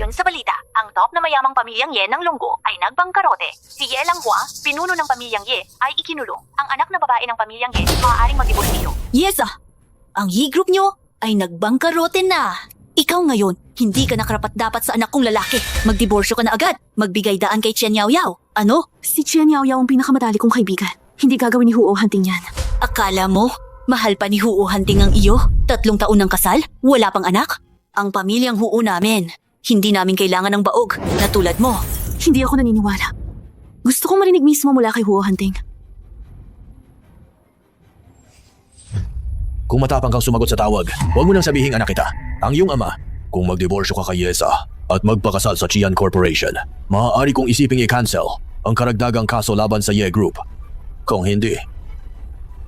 Ayon sa balita, ang top na mayamang pamilyang Ye ng Lunggo ay nagbangkarote. Si Ye Langhua, pinuno ng pamilyang Ye, ay ikinulong. Ang anak na babae ng pamilyang Ye, maaaring magdiborsyo. Yes ang Ye Group nyo ay nagbangkarote na. Ikaw ngayon, hindi ka nakarapat-dapat sa anak kong lalaki. Magdiborsyo ka na agad. Magbigay daan kay Chen Yao Yao. Ano? Si Chen Yao Yao ang pinakamadali kong kaibigan. Hindi gagawin ni Huo Hunting yan. Akala mo, mahal pa ni Huo Hunting ang iyo? 3 taon ng kasal? Wala pang anak? Ang pamilyang Huo namin, hindi namin kailangan ng baog na tulad mo. Hindi ako naniniwala. Gusto kong marinig mismo mula kay Huo Hunting. Kung matapang kang sumagot sa tawag, huwag mo nang sabihing anak kita. Ang iyong ama, kung magdiborsyo ka kay Yesa at magpakasal sa Chian Corporation, maaari kong isiping i-cancel ang karagdagang kaso laban sa Ye Group. Kung hindi,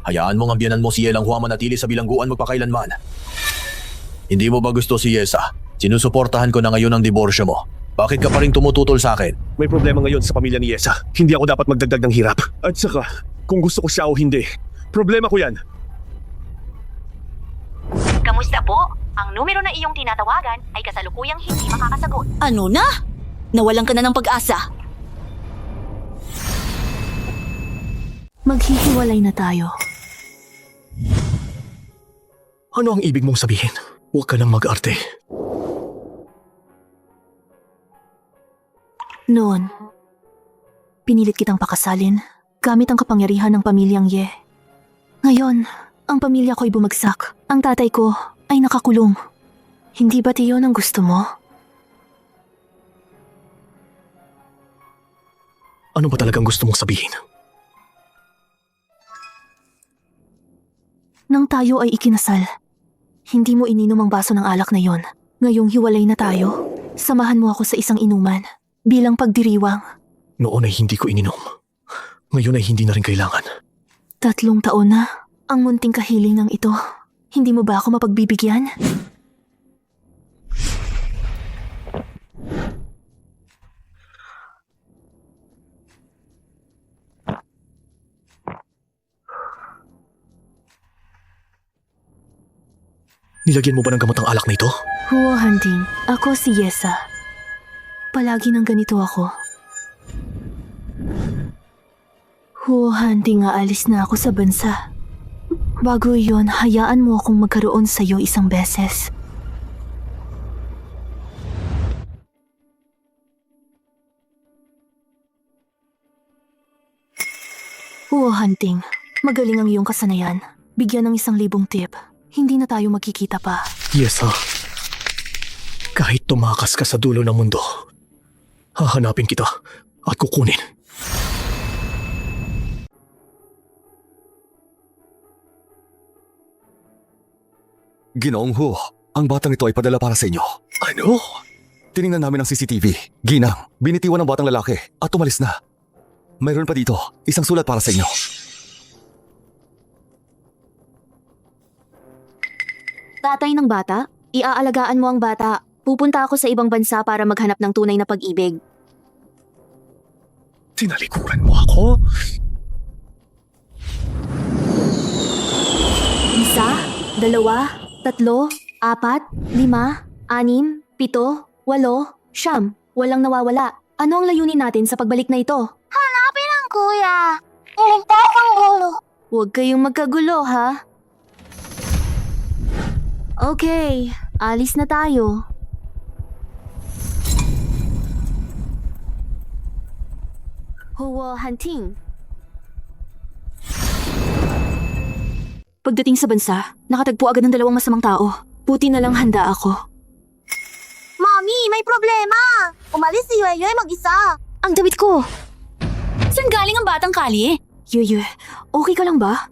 hayaan mong ang biyanan mo si Ye Langhua manatili sa bilangguan magpakailanman. Hindi mo ba gusto si Yesa? Sinusuportahan ko na ngayon ang diborsyo mo. Bakit ka pa rin tumututol sa akin? May problema ngayon sa pamilya ni Yesa. Hindi ako dapat magdagdag ng hirap. At saka, kung gusto ko siya o hindi, problema ko yan. Kamusta po? Ang numero na iyong tinatawagan ay kasalukuyang hindi makakasagot. Ano na? Nawalan ka na ng pag-asa. Maghihiwalay na tayo. Ano ang ibig mong sabihin? Huwag ka nang mag-arte. Noon, pinilit kitang pakasalin gamit ang kapangyarihan ng pamilyang Ye. Ngayon, ang pamilya ko'y bumagsak. Ang tatay ko ay nakakulong. Hindi ba't iyon ang gusto mo? Ano ba talagang gusto mong sabihin? Nang tayo ay ikinasal, hindi mo ininom ang baso ng alak na yon. Ngayong hiwalay na tayo, samahan mo ako sa isang inuman bilang pagdiriwang. Noon ay hindi ko ininom. Ngayon ay hindi na rin kailangan. 3 taon na ang munting kahiling ng ito. Hindi mo ba ako mapagbibigyan? Nilagyan mo ba ng gamot ang alak na ito? Huo Hunting, ako si Yesa. Palagi nang ganito ako. Huo Hunting, aalis na ako sa bansa. Bago iyon, hayaan mo akong magkaroon sa'yo isang beses. Huo Hunting, magaling ang iyong kasanayan. Bigyan ng 1,000 tip. Hindi na tayo magkikita pa. Yesa. Kahit tumakas ka sa dulo ng mundo, hahanapin kita at kukunin. Ginoong Hu, ang batang ito ay padala para sa inyo. Ano? Tiningnan namin ang CCTV. Ginang, binitiwan ng batang lalaki at umalis na. Mayroon pa dito, isang sulat para sa inyo. Tatay ng bata? Iaalagaan mo ang bata. Pupunta ako sa ibang bansa para maghanap ng tunay na pag-ibig. Tinalikuran mo ako? 1, 2, 3, 4, 5, 6, 7, 8, 9, 10. Walang nawawala. Ano ang layunin natin sa pagbalik na ito? Hanapin ang kuya. Iligtas ang gulo. Huwag kayong magkagulo, ha? Okay, alis na tayo. Huo Hunting. Pagdating sa bansa, nakatagpo agad ng 2 masamang tao. Buti na lang handa ako. Mommy, may problema. Umalis si Yue mag-isa. Ang damit ko! Saan galing ang batang kali? Yue, okay ka lang ba?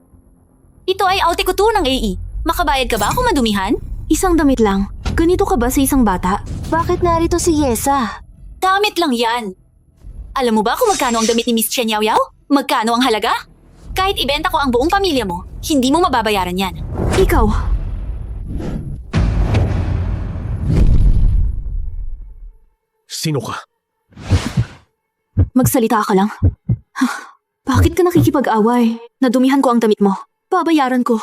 Ito ay aute ko to ng AE. Makabayad ka ba kung madumihan? Isang damit lang. Ganito ka ba sa isang bata? Bakit narito si Yesa? Damit lang yan. Alam mo ba kung magkano ang damit ni Miss Chen Yao Yao? Magkano ang halaga? Kahit ibenta ko ang buong pamilya mo, hindi mo mababayaran yan. Ikaw! Sino ka? Magsalita ka lang. Bakit ka nakikipag-away? Nadumihan ko ang damit mo. Babayaran ko.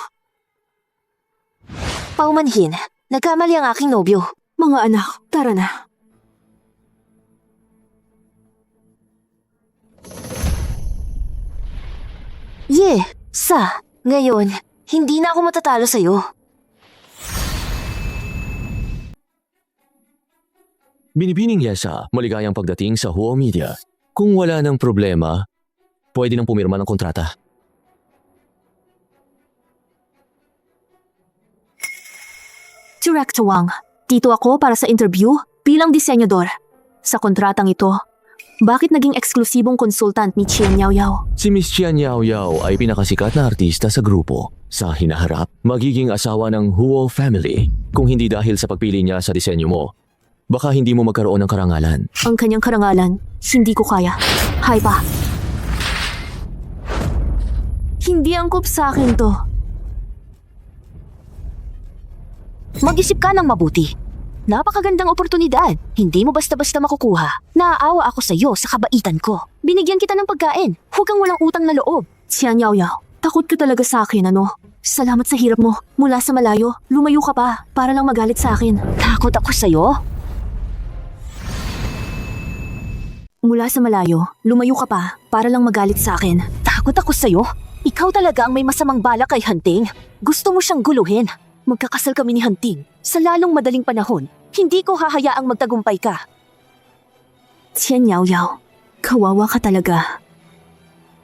Paumanhin, nagkamali ang aking nobyo. Mga anak, tara na. Ngayon, hindi na ako matatalo sa'yo. Binibining Yesa, maligayang pagdating sa Huo Media. Kung wala ng problema, pwede nang pumirma ng kontrata. Director Wang, dito ako para sa interview bilang disenyador. Sa kontratang ito, bakit naging eksklusibong konsultant ni Chen Yao Yao? Si Miss Qian Yao Yao ay pinakasikat na artista sa grupo. Sa hinaharap, magiging asawa ng Huo family. Kung hindi dahil sa pagpili niya sa disenyo mo, baka hindi mo magkaroon ng karangalan. Ang kanyang karangalan, hindi ko kaya. Hay pa. Hindi angkop sa akin to. Mag-isip ka ng mabuti. Napakagandang oportunidad. Hindi mo basta-basta makukuha. Naaawa ako sa'yo sa kabaitan ko. Binigyan kita ng pagkain. Huwag kang walang utang na loob. Xian Yao Yao, takot ka talaga sa akin, ano? Salamat sa hirap mo. Mula sa malayo, lumayo ka pa para lang magalit sa akin. Takot ako sa'yo? Mula sa malayo, lumayo ka pa para lang magalit sa akin. Takot ako sa'yo? Ikaw talaga ang may masamang balak kay Hunting. Gusto mo siyang guluhin. Magkakasal kami ni Hunting. Sa lalong madaling panahon, hindi ko hahayaang magtagumpay ka. Xian Yao Yao, kawawa ka talaga.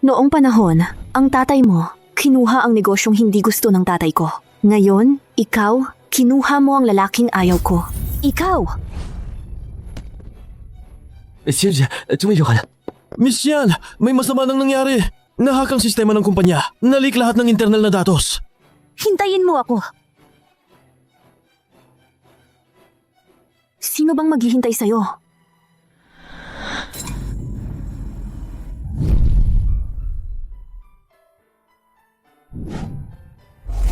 Noong panahon, ang tatay mo, kinuha ang negosyong hindi gusto ng tatay ko. Ngayon, ikaw, kinuha mo ang lalaking ayaw ko. Ikaw! Tumayo ka na. Miss Yan, may masama nang nangyari. Nahak ang sistema ng kumpanya. Nalik lahat ng internal na datos. Hintayin mo ako. Sino bang maghihintay sa'yo?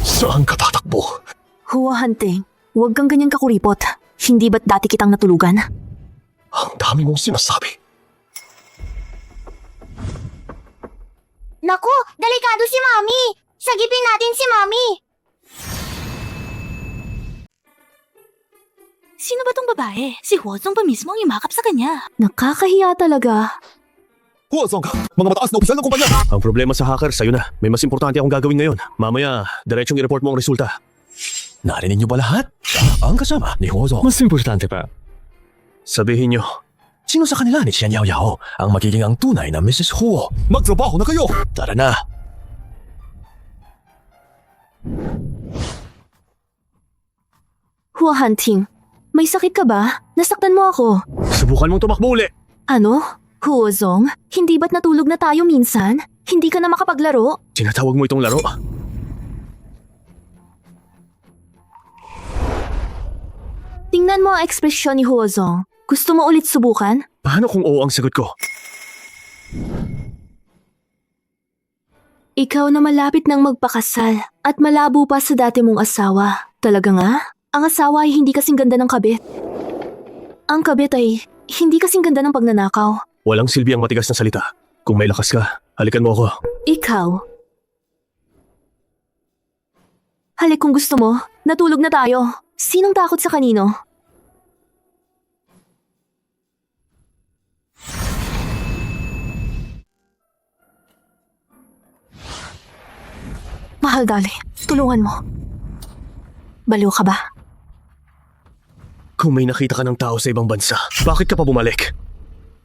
Saan ka tatakbo? Huwa Hunting, huwag kang ganyan kakuripot. Hindi ba't dati kitang natulugan? Ang dami mong sinasabi. Naku, delikado si Mami! Sagipin natin si Mami! Sino ba tong babae? Si Huozong pa mismo ang imakap sa kanya. Nakakahiya talaga. Huwag ka! Mga mataas na opisyal ng kumpanya! Ang problema sa hacker, sa'yo na. May mas importante akong gagawin ngayon. Mamaya, diretsong i-report mo ang resulta. Narinig niyo ba lahat? Siya ang kasama ni Huozong. Mas importante pa. Sabihin nyo, Sino sa kanila ni Xian Yao Yao ang magiging ang tunay na Mrs. Huo? Magtrabaho na kayo! Tara na! Huwa Hunting, may sakit ka ba? Nasaktan mo ako. subukan mong tumakbo uli. Ano? Huozong, hindi ba't natulog na tayo minsan? Hindi ka na makapaglaro? Tinatawag mo itong laro? Tingnan mo ang ekspresyon ni Huozong. Gusto mo ulit subukan? Paano kung oo ang sagot ko? Ikaw na malapit nang magpakasal at malabo pa sa dati mong asawa. Talaga nga? Ang asawa ay hindi kasing ganda ng kabit. Ang kabit ay hindi kasing ganda ng pagnanakaw. Walang silbi ang matigas na salita. Kung may lakas ka, halikan mo ako. Ikaw? Halik kung gusto mo, natulog na tayo. Sinong takot sa kanino? Mahal dali, tulungan mo. Baliw ka ba? Kung may nakita ka ng tao sa ibang bansa, bakit ka pa bumalik?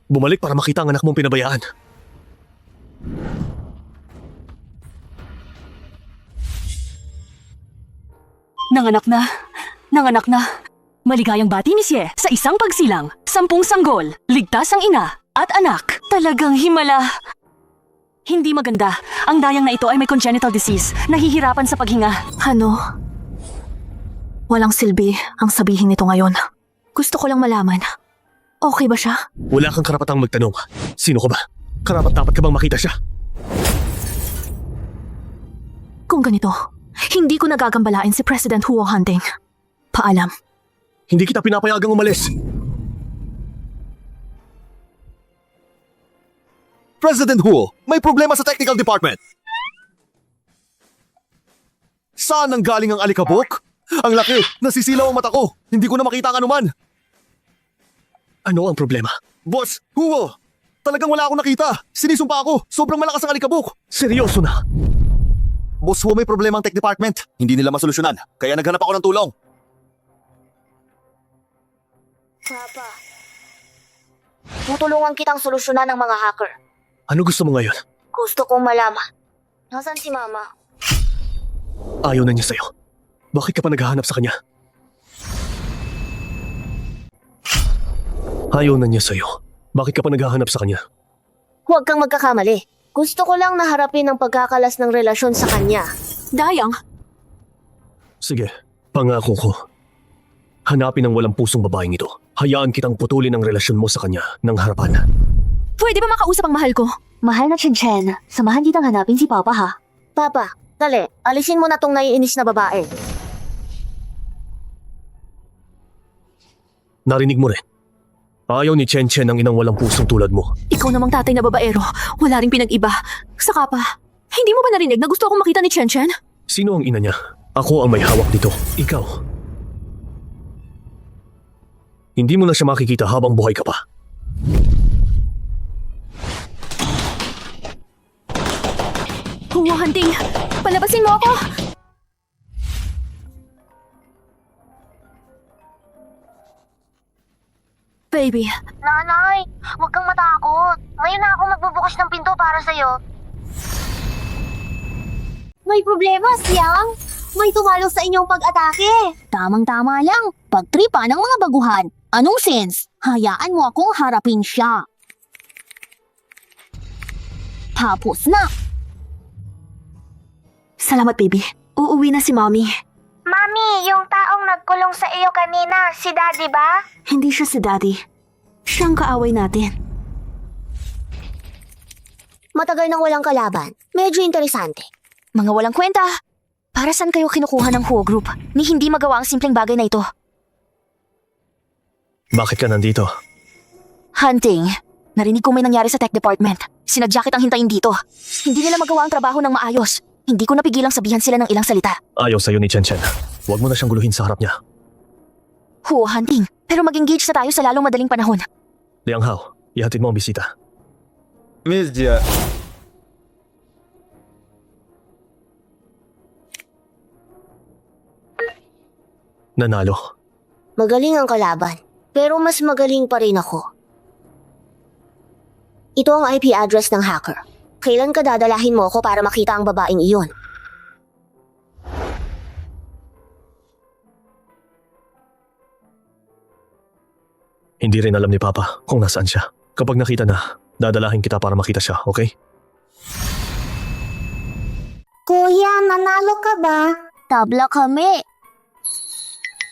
Bumalik para makita ang anak mong pinabayaan. Nanganak na. Nanganak na. Maligayang bati ni Xie sa isang pagsilang, 10 sanggol, ligtas ang ina at anak. Talagang himala. Hindi maganda. Ang dayang na ito ay may congenital disease, nahihirapan sa paghinga. Ano? Walang silbi ang sabihin nito ngayon. Gusto ko lang malaman. Okay ba siya? Wala kang karapatang magtanong. Sino ka ba? Karapat-dapat ka bang makita siya? Kung ganito, hindi ko nagagambalain si President Huo Hunting. Paalam. Hindi kita pinapayagang umalis. President Huo, may problema sa technical department. Saan nang galing ang alikabok? Ang laki, nasisilaw ang mata ko. Hindi ko na makita ang anuman. Ano ang problema? Boss, Huo! Talagang wala akong nakita. Sinisumpa ako. Sobrang malakas ang alikabok. Seryoso na. Boss Wu, may problema ang tech department. Hindi nila masolusyonan. Kaya naghanap ako ng tulong. Papa. Tutulungan kitang solusyonan ng mga hacker. Ano gusto mo ngayon? Gusto kong malaman. Nasaan si Mama? Ayaw na niya sa'yo. Bakit ka pa naghahanap sa kanya? Ayaw na niya sa'yo. Bakit ka pa naghahanap sa kanya? Huwag kang magkakamali. Gusto ko lang naharapin ang pagkakalas ng relasyon sa kanya. Dayang, Sige, pangako ko. Hanapin ang walang pusong babaeng ito. Hayaan kitang putulin ang relasyon mo sa kanya ng harapan. pwede ba makausap ang mahal ko? Mahal na Chen, samahan kitang hanapin si Papa ha. Papa, dali, alisin mo na tong naiinis na babae. Narinig mo rin. Ayaw ni Chen ang inang walang pusong tulad mo. Ikaw namang tatay na babaero, wala ring pinag-iba. Saka pa, hindi mo ba narinig na gusto akong makita ni Chen? Sino ang ina niya? Ako ang may hawak dito. Ikaw. Hindi mo na siya makikita habang buhay ka pa. Hunting, palabasin mo ako! Baby, Nanay, huwag kang matakot. Ngayon na ako magbubukas ng pinto para sa'yo. May problema, Siang. May tumalo sa inyong pag-atake. Tamang-tama lang, pagtripa ng mga baguhan. Anong sense? Hayaan mo akong harapin siya. Tapos na. salamat baby. Uuwi na si Mommy. Mami, yung taong nagkulong sa iyo kanina, si Daddy ba? Hindi siya si Daddy. Siyang kaaway natin. Matagal nang walang kalaban. Medyo interesante. Mga walang kwenta. Para saan kayo kinukuha ng Huo Group ni hindi magawa ang simpleng bagay na ito? Bakit ka nandito? Hunting. Narinig ko may nangyari sa tech department. Sinadya kitang hintayin dito. Hindi nila magawa ang trabaho ng maayos. Hindi ko napigilang sabihan sila ng ilang salita. Ayaw sa'yo ni Chen. Huwag mo na siyang guluhin sa harap niya. Huo Hunting. Pero mag-engage na tayo sa lalong madaling panahon. Liang Hao, ihatid mo ang bisita. Miss Jia. Nanalo. Magaling ang kalaban. Pero mas magaling pa rin ako. Ito ang IP address ng hacker. Kailan ka dadalahin mo ako para makita ang babaeng iyon? Hindi rin alam ni Papa kung nasaan siya. Kapag nakita na, dadalahin kita para makita siya, okay? Kuya, nanalo ka ba? Tabla kami.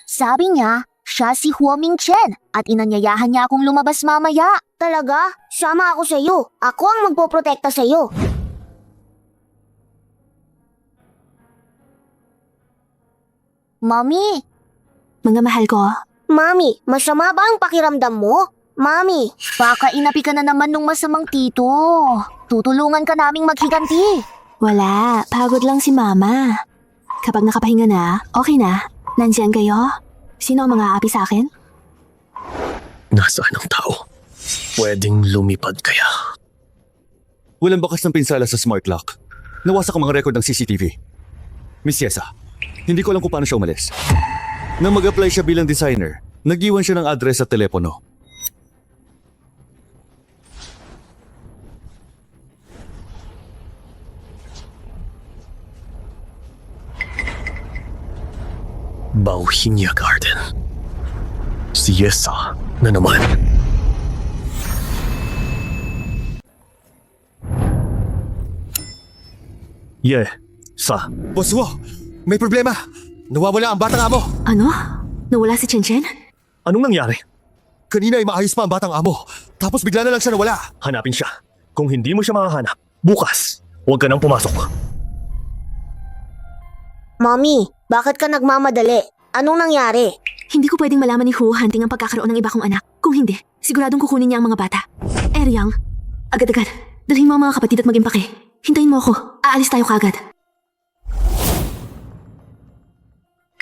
Sabi niya, siya si Huo Mingchen at inanyayahan niya akong lumabas mamaya. Talaga? Sama ako sa iyo. Ako ang magpoprotekta sa iyo. Mommy, Mga mahal ko, Mami, masama ba ang pakiramdam mo? Mami, baka inapi ka na naman nung masamang tito. Tutulungan ka naming maghiganti. wala. Pagod lang si Mama. Kapag nakapahinga na, okay na. Nandiyan kayo? Sino ang mga aapi sa akin? Nasaan ang tao? Pwedeng lumipad kaya? Walang bakas ng pinsala sa smart lock. Nawasak ang mga record ng CCTV. Miss Yesa, hindi ko alam kung paano siya umalis. Nang mag-apply siya bilang designer, nag-iwan siya ng address at telepono. Bauhinia Garden. Si Yesa na naman. Sa. Boss Wu, may problema. Nawawala ang batang amo. Ano? Nawala si Chen? Anong nangyari? Kanina ay maayos pa ang batang amo. Tapos bigla na lang siya nawala. Hanapin siya. Kung hindi mo siya makahanap, bukas, huwag ka nang pumasok. Mami, bakit ka nagmamadali? Anong nangyari? Hindi ko pwedeng malaman ni Huo Hunting ang pagkakaroon ng iba kong anak. Kung hindi, siguradong kukunin niya ang mga bata. Eryang, agad-agad, dalhin mo ang mga kapatid at mag-impake. Hintayin mo ako. Aalis tayo kagad.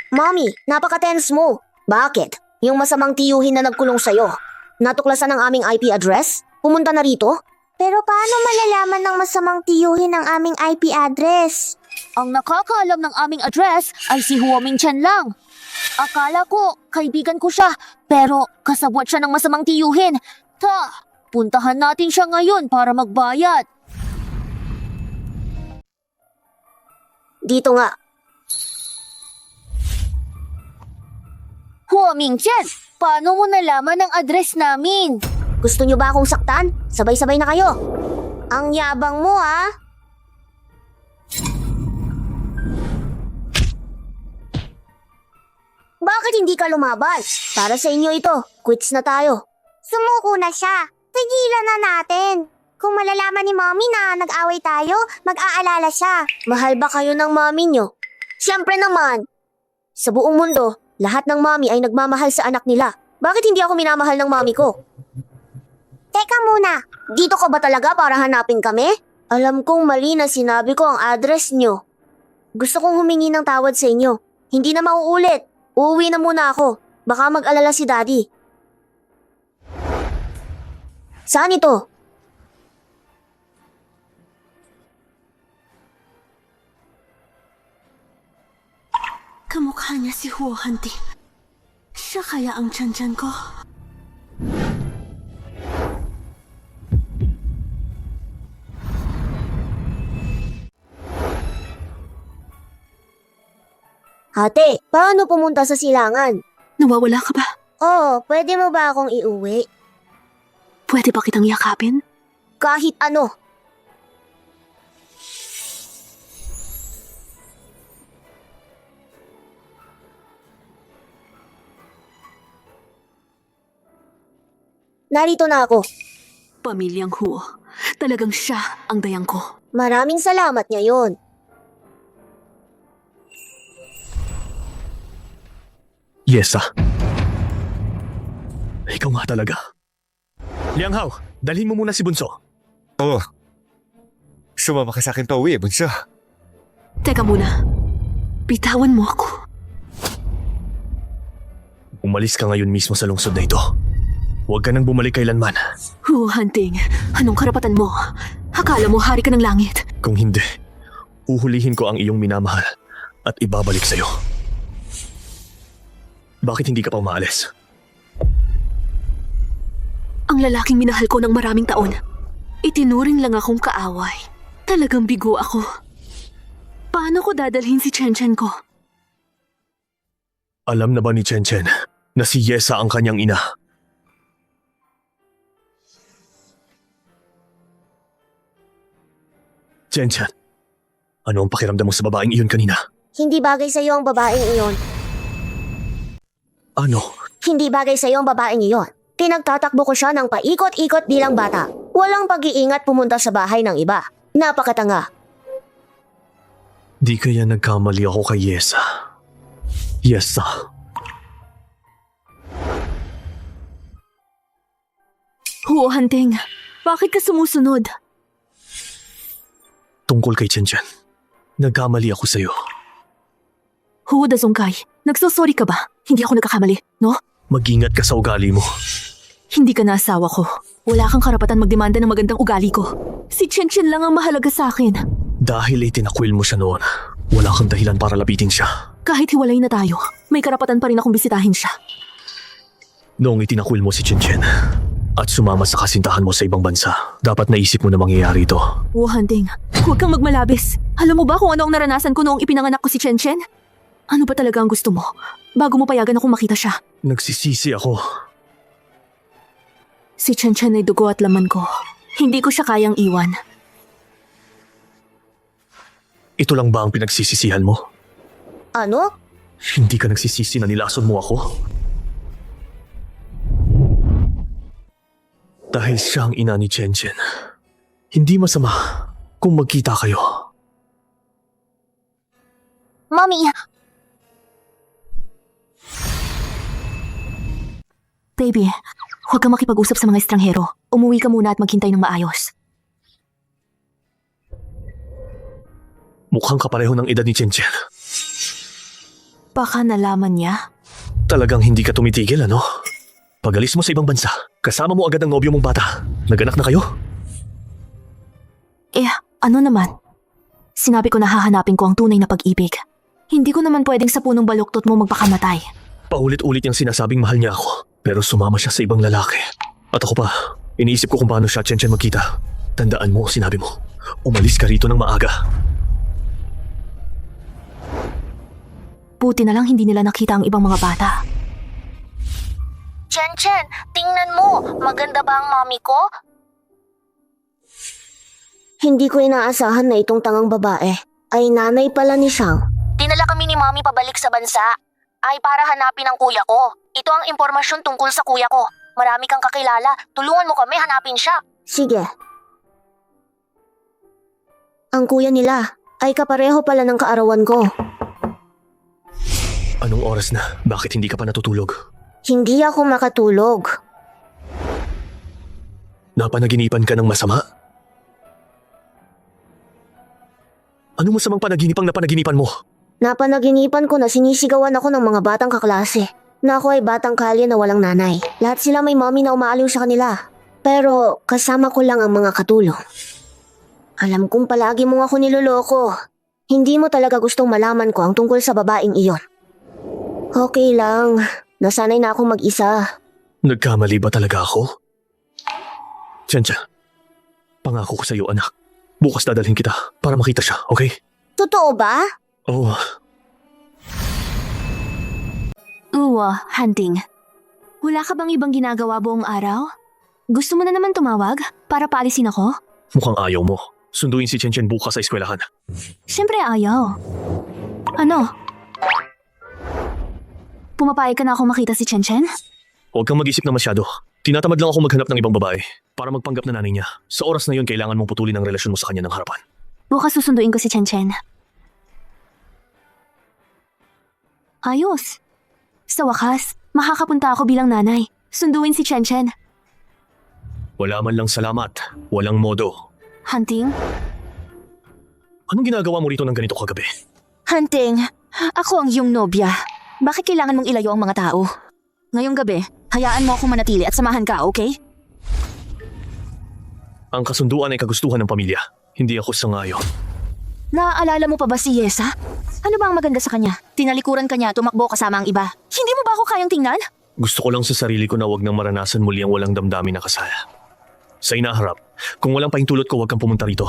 Mami, napaka-tense mo. Bakit? Yung masamang tiyuhin na nagkulong sa'yo. Natuklasan ang aming IP address? pumunta na rito? Pero paano malalaman ng masamang tiyuhin ang aming IP address? Ang nakakaalam ng aming address ay si Huo Mingchen lang. Akala ko, kaibigan ko siya, pero kasabwat siya ng masamang tiyuhin. Puntahan natin siya ngayon para magbayad. Dito nga. Huo Mingchen, paano mo nalaman ang address namin? Gusto nyo ba akong saktan? Sabay-sabay na kayo. Ang yabang mo, ah. Bakit hindi ka lumaban? Para sa inyo ito. Quits na tayo. Sumuko na siya. Tigilan na natin. Kung malalaman ni Mommy na nag-away tayo, mag-aalala siya. Mahal ba kayo ng Mommy nyo? Siyempre naman. Sa buong mundo, lahat ng Mommy ay nagmamahal sa anak nila. Bakit hindi ako minamahal ng Mommy ko? Teka muna, dito ka ba talaga para hanapin kami? Alam kong mali na sinabi ko ang address nyo. Gusto kong humingi ng tawad sa inyo. Hindi na mauulit. Uuwi na muna ako. Baka mag-alala si Daddy. Saan ito? Kamukha niya si Huo Hanting. Siya kaya ang tiyan ko? Ate, paano pumunta sa silangan? Nawawala ka ba? Oo, pwede mo ba akong iuwi? Pwede ba kitang yakapin? Kahit ano. Narito na ako. Pamilyang Huo. Talagang siya ang dayang ko. Maraming salamat ngayon. Yesa. Ikaw nga talaga. Liang Hao, dalhin mo muna si Bunso. Oh. Sumama ka sa akin pa uwi, bunso. Teka muna. Bitawan mo ako. Umalis ka ngayon mismo sa lungsod na ito. Huwag ka nang bumalik kailanman. Huo Hanting, anong karapatan mo? Akala mo hari ka ng langit. Kung hindi, uhulihin ko ang iyong minamahal at ibabalik sa'yo. Bakit hindi ka pa umaalis? Ang lalaking minahal ko ng maraming taon. Itinuring lang akong kaaway. Talagang bigo ako. Paano ko dadalhin si Chen Chen ko? Alam na ba ni Chen Chen na si Yesa ang kanyang ina? Chen Chen, ano ang pakiramdam mo sa babaeng iyon kanina? Hindi bagay sa iyo ang babaeng iyon. Ano? Hindi bagay sa iyo ang babaeng iyon. Pinagtatakbo ko siya ng paikot-ikot bilang bata. Walang pag-iingat pumunta sa bahay ng iba. Napakatanga. Di kaya nagkamali ako kay Yesa. Yesa. Huo Hanting, bakit ka sumusunod? Tungkol kay Chen Chen, nagkamali ako sa'yo. Huo Dazongkay, nagsosorry ka ba? Hindi ako nagkakamali, no? Mag-ingat ka sa ugali mo. Hindi ka na asawa ko. Wala kang karapatan magdemanda ng magandang ugali ko. Si Chen Chen lang ang mahalaga sa akin. Dahil itinakwil mo siya noon, wala kang dahilan para lapitin siya. Kahit hiwalay na tayo, may karapatan pa rin akong bisitahin siya. Noong itinakwil mo si Chen Chen at sumama sa kasintahan mo sa ibang bansa, dapat naisip mo na mangyayari ito. Huo Hanting, huwag kang magmalabis. Alam mo ba kung ano ang naranasan ko noong ipinanganak ko si Chen Chen? Ano ba talaga ang gusto mo? Bago mo payagan akong makita siya. Nagsisisi ako. Si Chen Chen ay dugo at laman ko. Hindi ko siya kayang iwan. Ito lang ba ang pinagsisisihan mo? Ano? Hindi ka nagsisisi na nilason mo ako? Dahil siya ang ina ni Chen Chen. Hindi masama kung magkita kayo. Mommy, Baby, huwag kang makipag-usap sa mga estranghero. Umuwi ka muna at maghintay ng maayos. Mukhang kapareho ng edad ni Chen Chen. Baka nalaman niya. Talagang hindi ka tumitigil, ano? Pag-alis mo sa ibang bansa, kasama mo agad ang nobyo mong bata. Nag-anak na kayo? Ano naman? Sinabi ko na hahanapin ko ang tunay na pag-ibig. Hindi ko naman pwedeng sa punong baluktot mo magpakamatay. Paulit-ulit niyang sinasabing mahal niya ako. Pero sumama siya sa ibang lalaki. At ako pa, iniisip ko kung paano siya at Chen magkita. Tandaan mo, sinabi mo. Umalis ka rito ng maaga. Buti na lang hindi nila nakita ang ibang mga bata. Chen, tingnan mo. Maganda ba ang mommy ko? Hindi ko inaasahan na itong tangang babae ay nanay pala ni Shang. Dinala kami ni mommy pabalik sa bansa. Ay para hanapin ang kuya ko. Ito ang impormasyon tungkol sa kuya ko. Marami kang kakilala. Tulungan mo kami hanapin siya. Sige. Ang kuya nila ay kapareho pala ng kaarawan ko. Anong oras na? Bakit hindi ka pa natutulog? Hindi ako makatulog. Napanaginipan ka ng masama? Anong masamang panaginip ang napanaginipan mo? Napanaginipan ko na sinisigawan ako ng mga batang kaklase. Na ako ay batang kalye na walang nanay. Lahat sila may mommy na umaaliw sa kanila. Pero kasama ko lang ang mga katulong. Alam kong palagi mo ako niloloko. Hindi mo talaga gustong malaman ko ang tungkol sa babaeng iyon. Okay lang. Nasanay na akong mag-isa. Nagkamali ba talaga ako? Chen, pangako ko sa iyo anak. Bukas dadalhin kita para makita siya, okay? Totoo ba? Oh, Hunting. Wala ka bang ibang ginagawa buong araw? Gusto mo na naman tumawag para paalisin ako? mukhang ayaw mo. Sunduin si Chen bukas sa eskwelahan. Siyempre ayaw. Ano? Pumapayag ka na akong makita si Chen? Huwag kang mag-isip na masyado. Tinatamad lang ako maghanap ng ibang babae para magpanggap na nanay niya. Sa oras na yun, kailangan mong putulin ang relasyon mo sa kanya ng harapan. Bukas susunduin ko si Chen. Ayos. Sa wakas, makakapunta ako bilang nanay. Sunduin si Chen. Wala man lang salamat. Walang modo. Hunting? Anong ginagawa mo rito ng ganito kagabi? Hunting, ako ang iyong nobya. Bakit kailangan mong ilayo ang mga tao? Ngayong gabi, hayaan mo akong manatili at samahan ka, okay? Ang kasunduan ay kagustuhan ng pamilya. Hindi ako sangayon. Naaalala mo pa ba si Yesa? Ano ba ang maganda sa kanya? Tinalikuran ka niya, tumakbo kasama ang iba. Hindi mo ba ako kayang tingnan? Gusto ko lang sa sarili ko na wag nang maranasan muli ang walang damdamin na kasal. Sa inaharap, kung walang pahintulot ko, wag kang pumunta rito.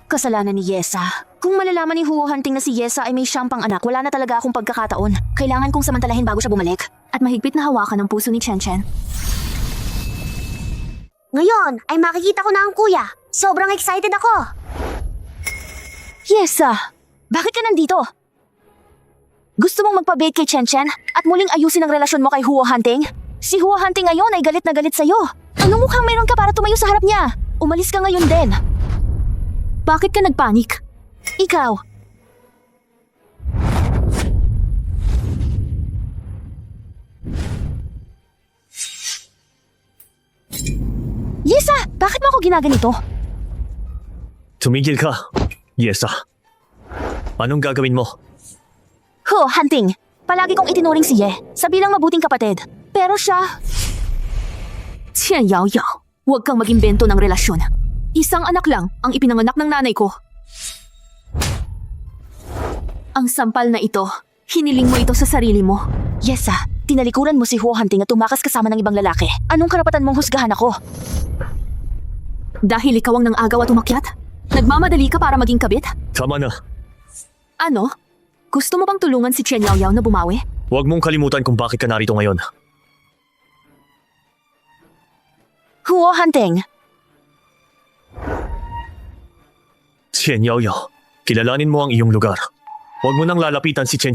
Kasalanan ni Yesa. Kung malalaman ni Huo Hunting na si Yesa ay may siyang pang-anak, wala na talaga akong pagkakataon. Kailangan kong samantalahin bago siya bumalik. At mahigpit na hawakan ang puso ni Chen. Ngayon ay makikita ko na ang kuya. Sobrang excited ako. Yesa, bakit ka nandito? Gusto mong magpa-bake kay Chen at muling ayusin ang relasyon mo kay Huo Hunting? Si Huo Hunting ngayon ay galit na galit sa'yo. Anong mukhang mayroon ka para tumayo sa harap niya? Umalis ka ngayon din. Bakit ka nagpanik? Ikaw. Yesa, bakit mo ako ginaganito? Tumigil ka. Yesa. Anong gagawin mo? Huo Hunting, palagi kong itinuring si Ye sa bilang mabuting kapatid. Pero siya... Chen Yaoyao, huwag kang mag-imbento ng relasyon. Isang anak lang ang ipinanganak ng nanay ko. Ang sampal na ito, hiniling mo ito sa sarili mo. Yesa, tinalikuran mo si Huo Hunting at tumakas kasama ng ibang lalaki. Anong karapatan mong husgahan ako? Dahil ikaw ang nang-agaw at umakyat? Nagmamadali ka para maging kabit? Tama na. Ano? Gusto mo bang tulungan si Chen Yaoyao na bumawi? Huwag mong kalimutan kung bakit ka narito ngayon. Huo Hunting, Chen Yaoyao, kilalanin mo ang iyong lugar. Huwag mo nang lalapitan si Chen.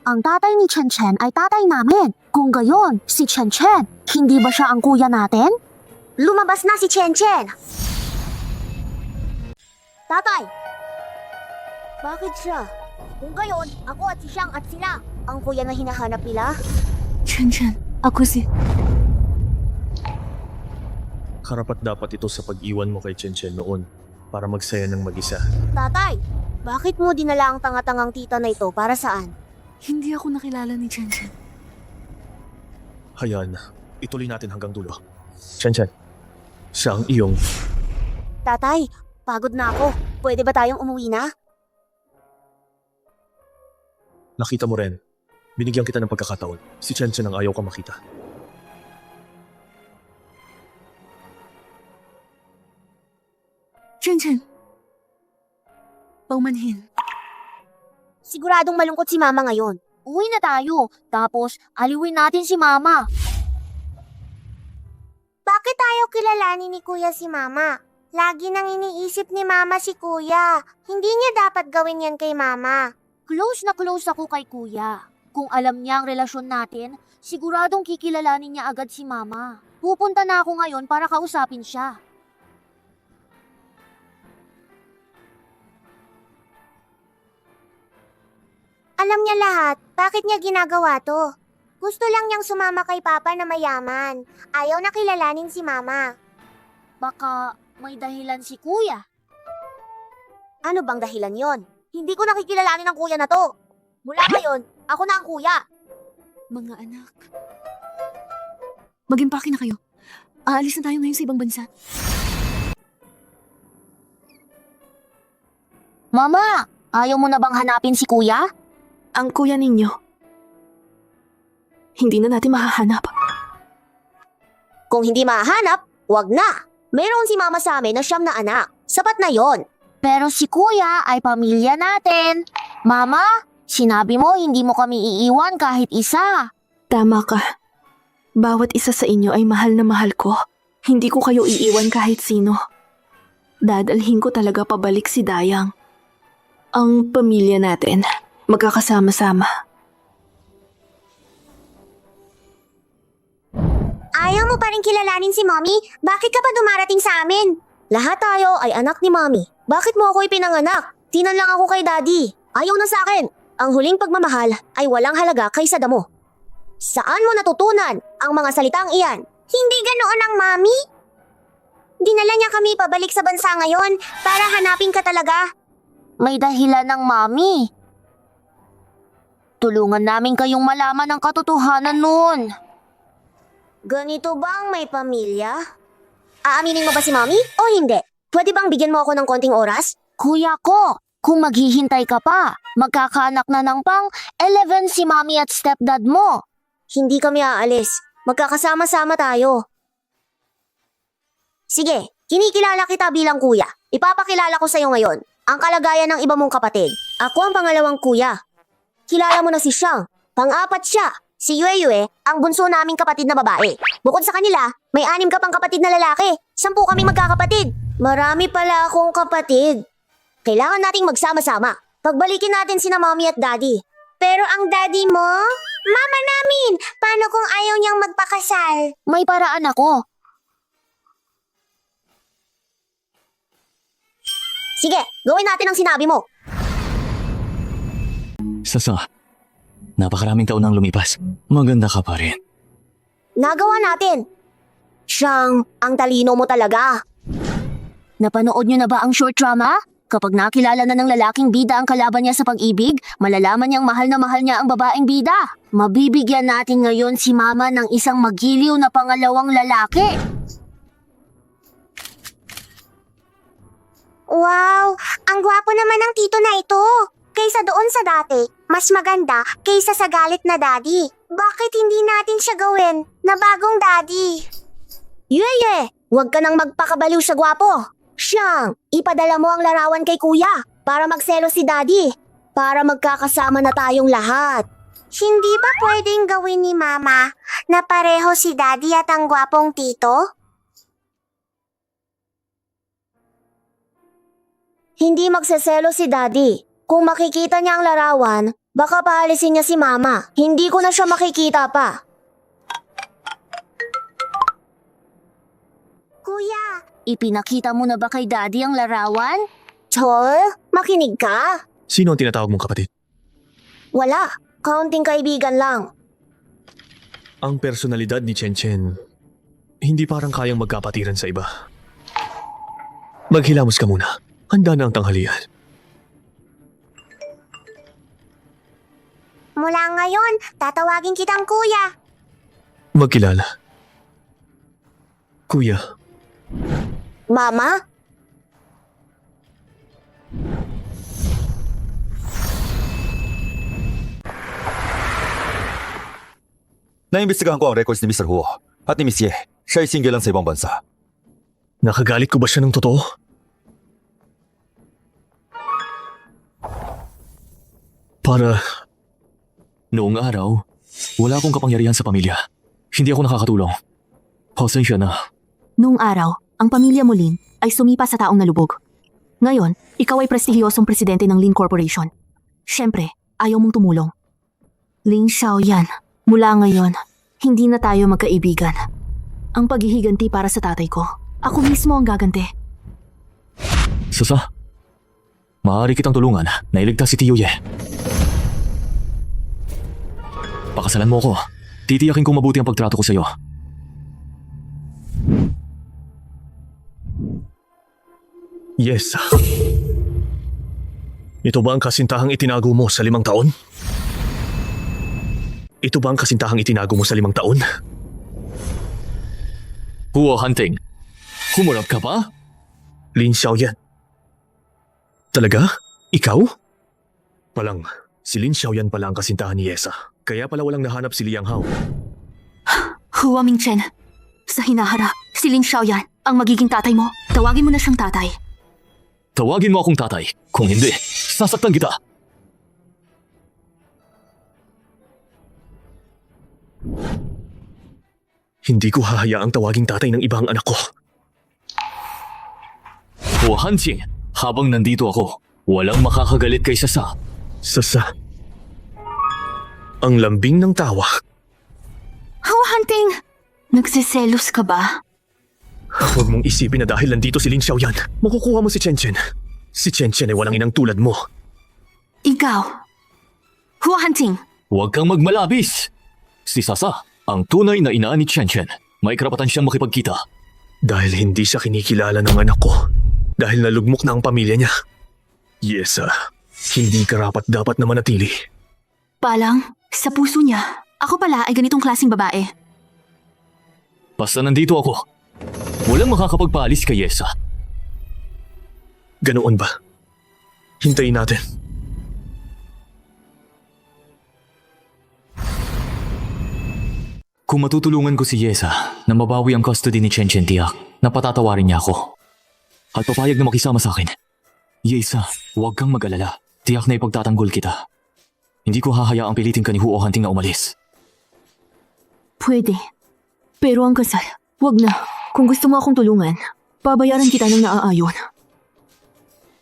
Ang tatay ni Chen ay tatay namin. Kung gayon, si Chen, hindi ba siya ang kuya natin? Lumabas na si Chen. Tatay! Bakit siya? Kung gayon, ako at si Shang at sila ang kuya na hinahanap nila? Chen, ako si... Karapat dapat ito sa pag-iwan mo kay Chen noon para magsaya ng mag-isa. Tatay, bakit mo dinala ang tanga-tangang tita na ito para saan? Hindi ako nakilala ni Chen. Hayaan, ituloy natin hanggang dulo. Chen, siya ang iyong... Tatay, pagod na ako. Pwede ba tayong umuwi na? Nakita mo rin. Binigyan kita ng pagkakataon. Si Chen ang ayaw ka makita. Chen. Paumanhin. Siguradong malungkot si Mama ngayon. Uwi na tayo. Tapos, aliwin natin si Mama. Bakit tayo kilalanin ni Kuya si Mama? Lagi nang iniisip ni Mama si Kuya. Hindi niya dapat gawin yan kay Mama. Close na close ako kay Kuya. Kung alam niya ang relasyon natin, siguradong kikilalanin niya agad si Mama. Pupunta na ako ngayon para kausapin siya. Alam niya lahat. Bakit niya ginagawa to? Gusto lang niyang sumama kay Papa na mayaman. Ayaw na kilalanin si Mama. Baka may dahilan si Kuya. Ano bang dahilan yon? Hindi ko nakikilalanin ang kuya na to. Mula ngayon, ako na ang kuya. Mga anak. Mag-impake na kayo. Aalis na tayo ngayon sa ibang bansa. Mama, ayaw mo na bang hanapin si Kuya? Ang kuya ninyo. Hindi na natin mahahanap. Kung hindi mahanap, wag na. Meron si Mama sa amin na 9 na anak. Sapat na yon. Pero si Kuya ay pamilya natin. Mama, sinabi mo hindi mo kami iiwan kahit isa. Tama ka. Bawat isa sa inyo ay mahal na mahal ko. Hindi ko kayo iiwan kahit sino. Dadalhin ko talaga pabalik si Dayang. Ang pamilya natin, magkakasama-sama. Ayaw mo pa rin kilalanin si Mommy? Bakit ka pa dumarating sa amin? Lahat tayo ay anak ni Mommy. Bakit mo ako ipinanganak? Tinan lang ako kay Daddy. Ayaw na sa akin. Ang huling pagmamahal ay walang halaga kaysa damo. Saan mo natutunan ang mga salitang iyan? Hindi ganoon ang Mommy. Dinala niya kami pabalik sa bansa ngayon para hanapin ka talaga. May dahilan ng Mami. Tulungan namin kayong malaman ang katotohanan nun. Ganito bang may pamilya? Aaminin mo ba si Mommy o hindi? Pwede bang bigyan mo ako ng konting oras? Kuya ko, kung maghihintay ka pa, magkakaanak na ng pang 11 si Mami at stepdad mo. Hindi kami aalis. Magkakasama-sama tayo. Sige, kinikilala kita bilang kuya. Ipapakilala ko sa'yo ngayon ang kalagayan ng iba mong kapatid. Ako ang pangalawang kuya. Kilala mo na si Xiang. Pang-apat siya. Si Yue, ang bunso naming kapatid na babae. Bukod sa kanila, may 6 ka pang kapatid na lalaki. 10 kaming magkakapatid. Marami pala akong kapatid. Kailangan nating magsama-sama. Pagbalikin natin sina Mommy at Daddy. Pero ang daddy mo? Mama namin! Paano kung ayaw niyang magpakasal? May paraan ako. Sige, gawin natin ang sinabi mo. Sasa, napakaraming taon nang lumipas. Maganda ka pa rin. Nagawa natin. Siyang, ang talino mo talaga. Napanood niyo na ba ang short drama? Kapag nakilala na ng lalaking bida ang kalaban niya sa pag-ibig, malalaman niyang mahal na mahal niya ang babaeng bida. Mabibigyan natin ngayon si Mama ng isang magiliw na pangalawang lalaki. Wow, ang gwapo naman ng tito na ito. Kaysa doon sa dati, mas maganda kaysa sa galit na daddy. Bakit hindi natin siya gawin na bagong daddy? Yeye, huwag ka nang magpakabaliw sa gwapo. Siyang, ipadala mo ang larawan kay kuya para magselo si daddy. Para magkakasama na tayong lahat. Hindi ba pwedeng gawin ni Mama na pareho si daddy at ang gwapong tito? Hindi magseselo si daddy. Kung makikita niya ang larawan, baka paalisin niya si Mama. Hindi ko na siya makikita pa. Kuya! Ipinakita mo na ba kay Daddy ang larawan? Tol, makinig ka. Sino ang tinatawag mong kapatid? Wala. Kaunting kaibigan lang. Ang personalidad ni Chen, hindi parang kayang magkapatiran sa iba. Maghilamos ka muna. Handa na ang tanghalian. Mula ngayon, tatawagin kitang kuya. magkilala. Kuya, Mama? Naimbestigahan ko ang records ni Mr. Huo at ni Miss Ye. Siya ay single lang sa ibang bansa. nakagalit ko ba siya ng totoo? Para Noong araw, wala akong kapangyarihan sa pamilya. Hindi ako nakakatulong. Pasensya na. Noong araw, ang pamilya mo Lin ay sumipa sa taong nalubog. Ngayon, ikaw ay prestihiyosong presidente ng Lin Corporation. Siyempre, ayaw mong tumulong. Lin Xiaoyan, mula ngayon, hindi na tayo magkaibigan. Ang paghihiganti para sa tatay ko. Ako mismo ang gaganti. Sasa, maaari kitang tulungan na iligtas si Tio Ye. Pakasalan mo ko. Titiyakin kong mabuti ang pagtrato ko sa'yo. yes. Ito ba ang kasintahang itinago mo sa 5 taon? Ito ba ang kasintahang itinago mo sa 5 taon? Huo Hunting, humurap ka pa? Lin Xiaoyan. Talaga? Ikaw? Palang, si Lin Xiaoyan pala ang kasintahan ni Yesa. Kaya pala walang nahanap si Liang Hao. Hua Mingchen, sa hinaharap, si Lin Xiaoyan ang magiging tatay mo. Tawagin mo na siyang tatay. Tawagin mo akong tatay. Kung hindi, sasaktan kita. Hindi ko hahayaang tawaging tatay ng ibang anak ko. Huo Hunting, habang nandito ako, walang makakagalit kay Sasa. Sasa. Ang lambing ng tawa. Hua Hunting, nagsiselos ka ba? Huwag mong isipin na dahil nandito si Lin Xiaoyan, makukuha mo si Chen Chen. Si Chen Chen ay walang inang tulad mo. Ikaw. Hua Hunting, Huwag kang magmalabis. Si Sasa, ang tunay na ina ni Chen Chen. May karapatan siyang makipagkita. Dahil hindi siya kinikilala ng anak ko. Dahil nalugmok na ang pamilya niya. Yesa, hindi karapat dapat na manatili. palang, sa puso niya, ako pala ay ganitong klaseng babae. Basta nandito ako, walang makakapagpaalis kay Yesa. Ganoon ba? Hintayin natin. Kung matutulungan ko si Yesa na mabawi ang custody ni Chen Chen, tiyak na patatawarin niya ako. At papayag na makisama sa akin. Yesa, huwag kang mag-alala. Tiyak na ipagtatanggol kita. Hindi ko hahayaang pilitin ka ni Huo Hunting na umalis. Pwede. Pero ang kasal, wag na. Kung gusto mo akong tulungan, babayaran kita ng naaayon.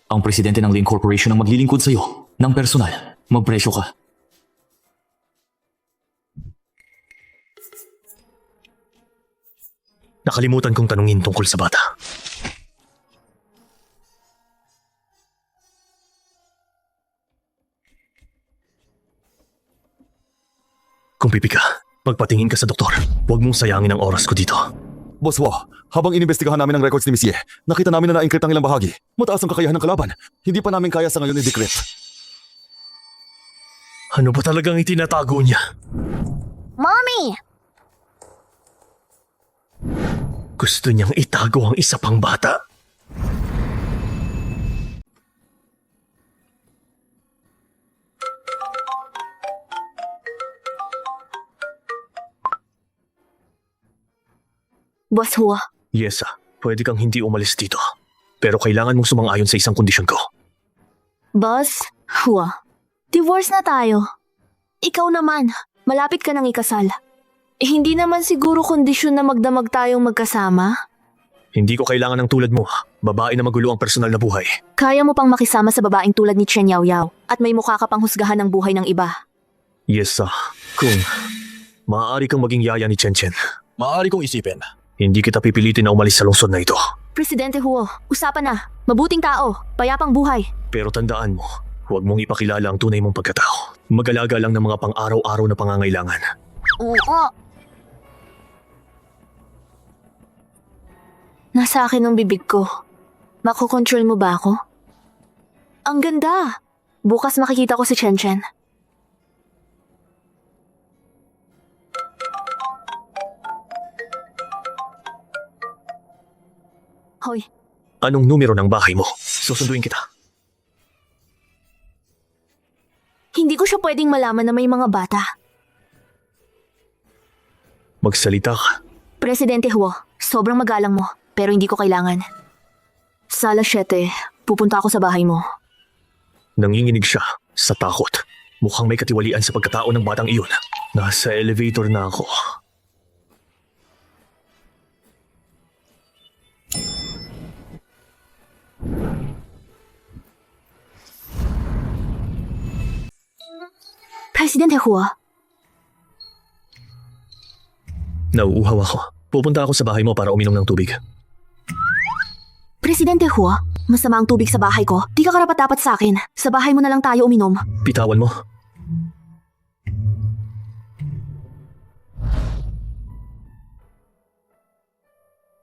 Ang presidente ng Lin Corporation ang maglilingkod sa'yo ng personal. Magpresyo ka. Nakalimutan kong tanungin tungkol sa bata. Kung pipi ka, magpatingin ka sa doktor. Huwag mong sayangin ang oras ko dito. Boss Huo, habang inimbestigahan namin ang records ni Miss Ye, nakita namin na na-encrypt ang ilang bahagi. Mataas ang kakayahan ng kalaban. Hindi pa namin kaya sa ngayon i-decrypt. Ano ba talagang itinatago niya? Mommy! Gusto niyang itago ang isa pang bata. Boss Hua, Yesa, pwede kang hindi umalis dito. Pero kailangan mong sumang-ayon sa isang kondisyon ko. Boss Hua, divorce na tayo. Ikaw naman, malapit ka nang ikasal. Hindi naman siguro kondisyon na magdamag tayong magkasama. Hindi ko kailangan ng tulad mo, babae na magulo ang personal na buhay. Kaya mo pang makisama sa babaeng tulad ni Chen Yao Yao at may mukha ka pang husgahan ng buhay ng iba. Yesa, kung maaari kang maging yaya ni Chen Chen, Maaari kong isipin. hindi kita pipilitin na umalis sa lungsod na ito. Presidente Huo, usapan na. Mabuting tao, payapang buhay. Pero tandaan mo, huwag mong ipakilala ang tunay mong pagkatao. Mag-alaga lang ng mga pang-araw-araw na pangangailangan. Oo. Nasa akin ang bibig ko. Makokontrol mo ba ako? Ang ganda! Bukas makikita ko si Chen Chen. Hoy, Anong numero ng bahay mo? Susunduin kita. hindi ko siya pwedeng malaman na may mga bata. Magsalita ka. Presidente Huo, sobrang magalang mo, pero hindi ko kailangan. Sala 7, pupunta ako sa bahay mo. Nanginginig siya sa takot. Mukhang may katiwalian sa pagkatao ng batang iyon. Nasa elevator na ako. Presidente Huo, Nauuhaw ako. Pupunta ako sa bahay mo para uminom ng tubig. Presidente Huo, masama ang tubig sa bahay ko. Di ka karapat-dapat sa akin. Sa bahay mo na lang tayo uminom. Bitawan mo.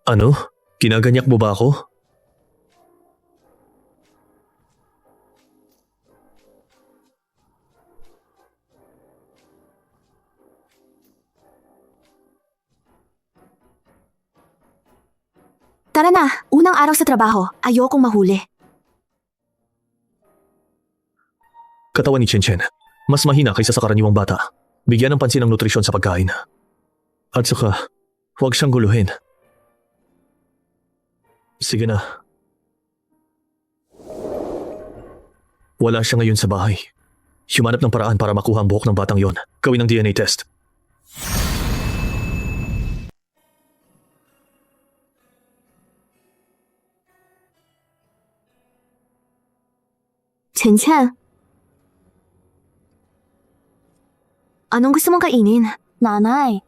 Ano? Kinaganyak mo ba ako? Tara na, unang araw sa trabaho. Ayokong mahuli. Katawan ni Chen. Mas mahina kaysa sa karaniwang bata. Bigyan ng pansin ang nutrisyon sa pagkain. At saka, huwag siyang guluhin. Sige na. Wala siya ngayon sa bahay. Humanap ng paraan para makuha ang buhok ng batang yon. Gawin ang DNA test. Chen. Anong gusto mong kainin? Nanay.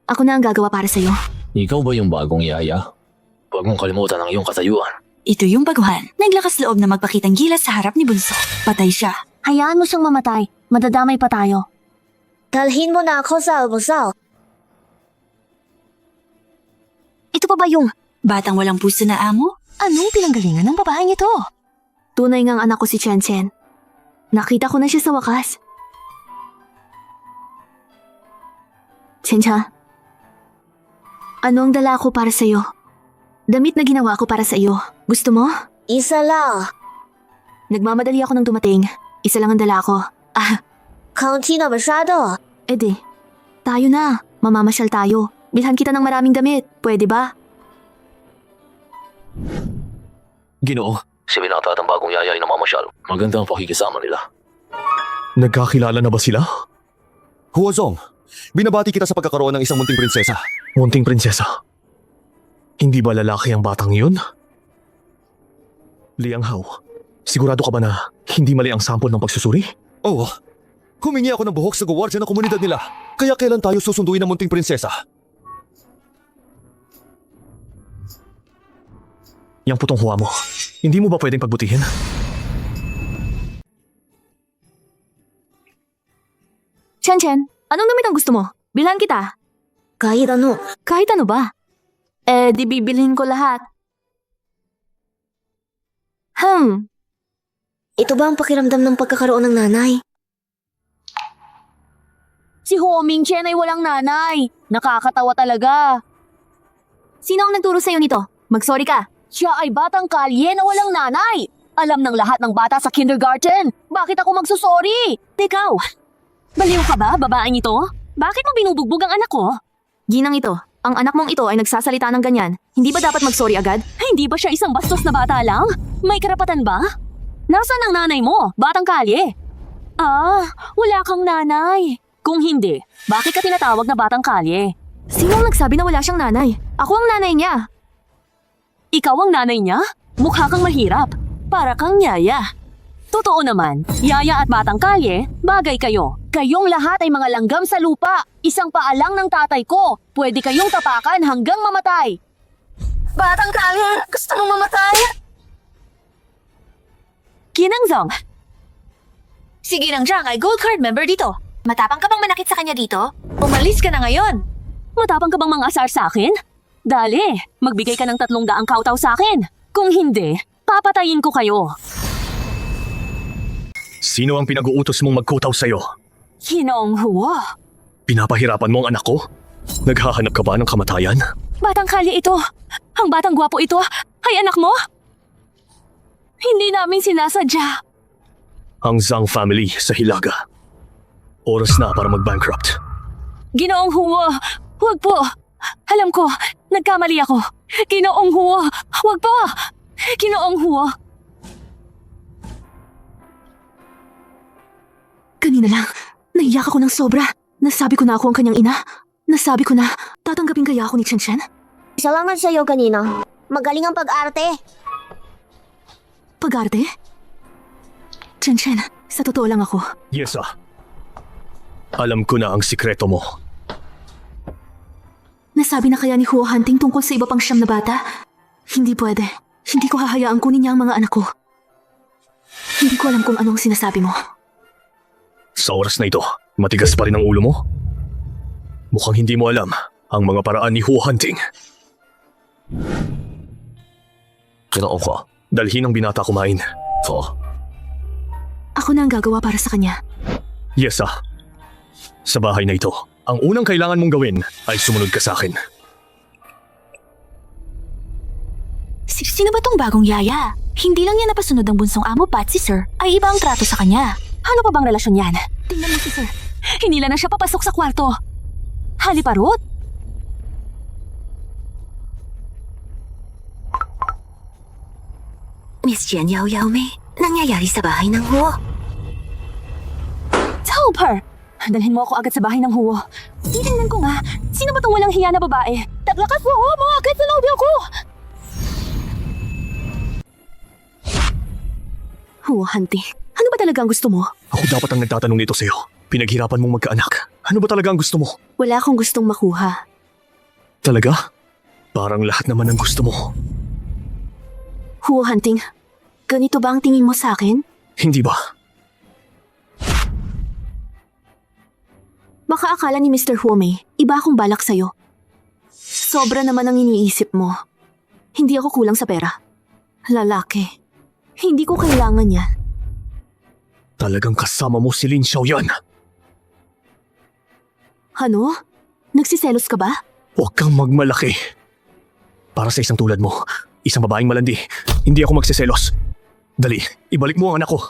Ako na ang gagawa para sa'yo. Ikaw ba yung bagong yaya? Huwag mong kalimutan ang iyong katayuan. Ito yung baguhan. Naglakas loob na magpakitang gilas sa harap ni Bunso. Patay siya. Hayaan mo siyang mamatay. Madadamay pa tayo. Dalhin mo na ako sa almusal. Ito pa ba yung batang walang puso na amo? Anong pinanggalingan ng babaeng ito? Tunay ngang anak ko si Chen. Nakita ko na siya sa wakas. Chen, ano ang dala ko para sa'yo? Damit na ginawa ko para sa iyo. Gusto mo? Isa lang. Nagmamadali ako nang dumating. Isa lang ang dala ko. Kaunti na masyado. Edi, tayo na. Mamamasyal tayo. Bilhan kita ng maraming damit. Pwede ba? Ginoo, Si Binata at ang bagong yaya ay namamasyal. Maganda ang pakikisama nila. nagkakilala na ba sila? Huozong, binabati kita sa pagkakaroon ng isang munting prinsesa. Munting prinsesa. Hindi ba lalaki ang batang yun? Liang Hao, sigurado ka ba na hindi mali ang sample ng pagsusuri? Oo. Humingi ako ng buhok sa gawardya ng komunidad nila. Kaya kailan tayo susunduin ng munting prinsesa? Yang putong huwa mo, hindi mo ba pwedeng pagbutihin? Chen, anong damit ang gusto mo? Bilhan kita. Kahit ano. Kahit ano ba? Di bibilhin ko lahat. Ito ba ang pakiramdam ng pagkakaroon ng nanay? Si Huo Mingchen ay walang nanay. Nakakatawa talaga. Sino ang nagturo sa'yo nito? Mag-sorry ka. Siya ay batang kalye na walang nanay. Alam ng lahat ng bata sa kindergarten. Bakit ako magsusorry? Tekaw, baliw ka ba, babaeng ito? Bakit mo binubugbog ang anak ko? Ginang ito, ang anak mong ito ay nagsasalita ng ganyan. Hindi ba dapat mag-sorry agad? Hindi ba siya isang bastos na bata lang? May karapatan ba? Nasaan ang nanay mo, batang kalye? Wala kang nanay. Kung hindi, bakit ka tinatawag na batang kalye? Sino ang nagsabi na wala siyang nanay? Ako ang nanay niya. Ikaw ang nanay niya? Mukha kang mahirap. Para kang yaya. Totoo naman, yaya at batang kalye, bagay kayo. Kayong lahat ay mga langgam sa lupa. Isang paalang ng tatay ko. Pwede kayong tapakan hanggang mamatay. Batang kalye, gusto mong mamatay? Kinangzong. Si Ginangzhang ay gold card member dito. Matapang ka bang manakit sa kanya dito? Umalis ka na ngayon. Matapang ka bang mang-asar sa akin? Dali, magbigay ka ng 300 kautaw sa akin. Kung hindi, papatayin ko kayo. Sino ang pinag-uutos mong magkutaw sa'yo? Hinong Huo. Pinapahirapan mo ang anak ko? Naghahanap ka ba ng kamatayan? Batang Kali ito. Ang batang gwapo ito ay anak mo? Hindi namin sinasadya. Ang Zhang family sa Hilaga. Oras na para mag-bankrupt. Ginoong Huo, huwag po. Alam ko, nagkamali ako. Ginoong Huo, huwag po. Ginoong Huo. Kanina lang, naiyak ako ng sobra. Nasabi ko na ako ang kanyang ina. Nasabi ko na, tatanggapin kaya ako ni Chen Chen? Isa lang nga sa'yo kanina. Magaling ang pag-arte. Pag-arte? Chen Chen, sa totoo lang ako. Yesa, alam ko na ang sikreto mo. Nasabi na kaya ni Huo Hunting tungkol sa iba pang 9 na bata? Hindi pwede. Hindi ko hahayaan kunin niya ang mga anak ko. Hindi ko alam kung anong sinasabi mo. Sa oras na ito, matigas pa rin ang ulo mo? Mukhang hindi mo alam ang mga paraan ni Huo Hunting. Kinoo ko. Dalhin ang binata kumain. Ako na ang gagawa para sa kanya. Yesa, sa bahay na ito, ang unang kailangan mong gawin ay sumunod ka sa akin. Sino ba tong bagong yaya? Hindi lang yan napasunod ng bunsong amo, Patsy, sir. Ay iba ang trato sa kanya. Ano pa bang relasyon yan? Tingnan mo si sir. Hinila na siya papasok sa kwarto. Haliparot? Miss Jen Yao Yao, may nangyayari sa bahay ng Huo. Tauper! Dalhin mo ako agad sa bahay ng Huo. Titingnan ko nga, sino ba tong walang hiya na babae? Taglakas mo, mga agad sa nobyo ko! Huo Hunting, ano ba talaga ang gusto mo? Ako dapat ang nagtatanong nito sa'yo. Pinaghirapan mong magkaanak. Ano ba talaga ang gusto mo? Wala akong gustong makuha. Talaga? Parang lahat naman ang gusto mo. Huo Hunting, ganito ba ang tingin mo sa akin? Hindi ba? Baka akala ni Mr. Huomei, iba akong balak sa'yo. Sobra naman ang iniisip mo. Hindi ako kulang sa pera. Lalaki. Hindi ko kailangan yan. Talagang kasama mo si Lin Xiaoyan. Ano? Nagsiselos ka ba? Huwag kang magmalaki. Para sa isang tulad mo, isang babaeng malandi, hindi ako magsiselos. Dali, ibalik mo ang anak ko.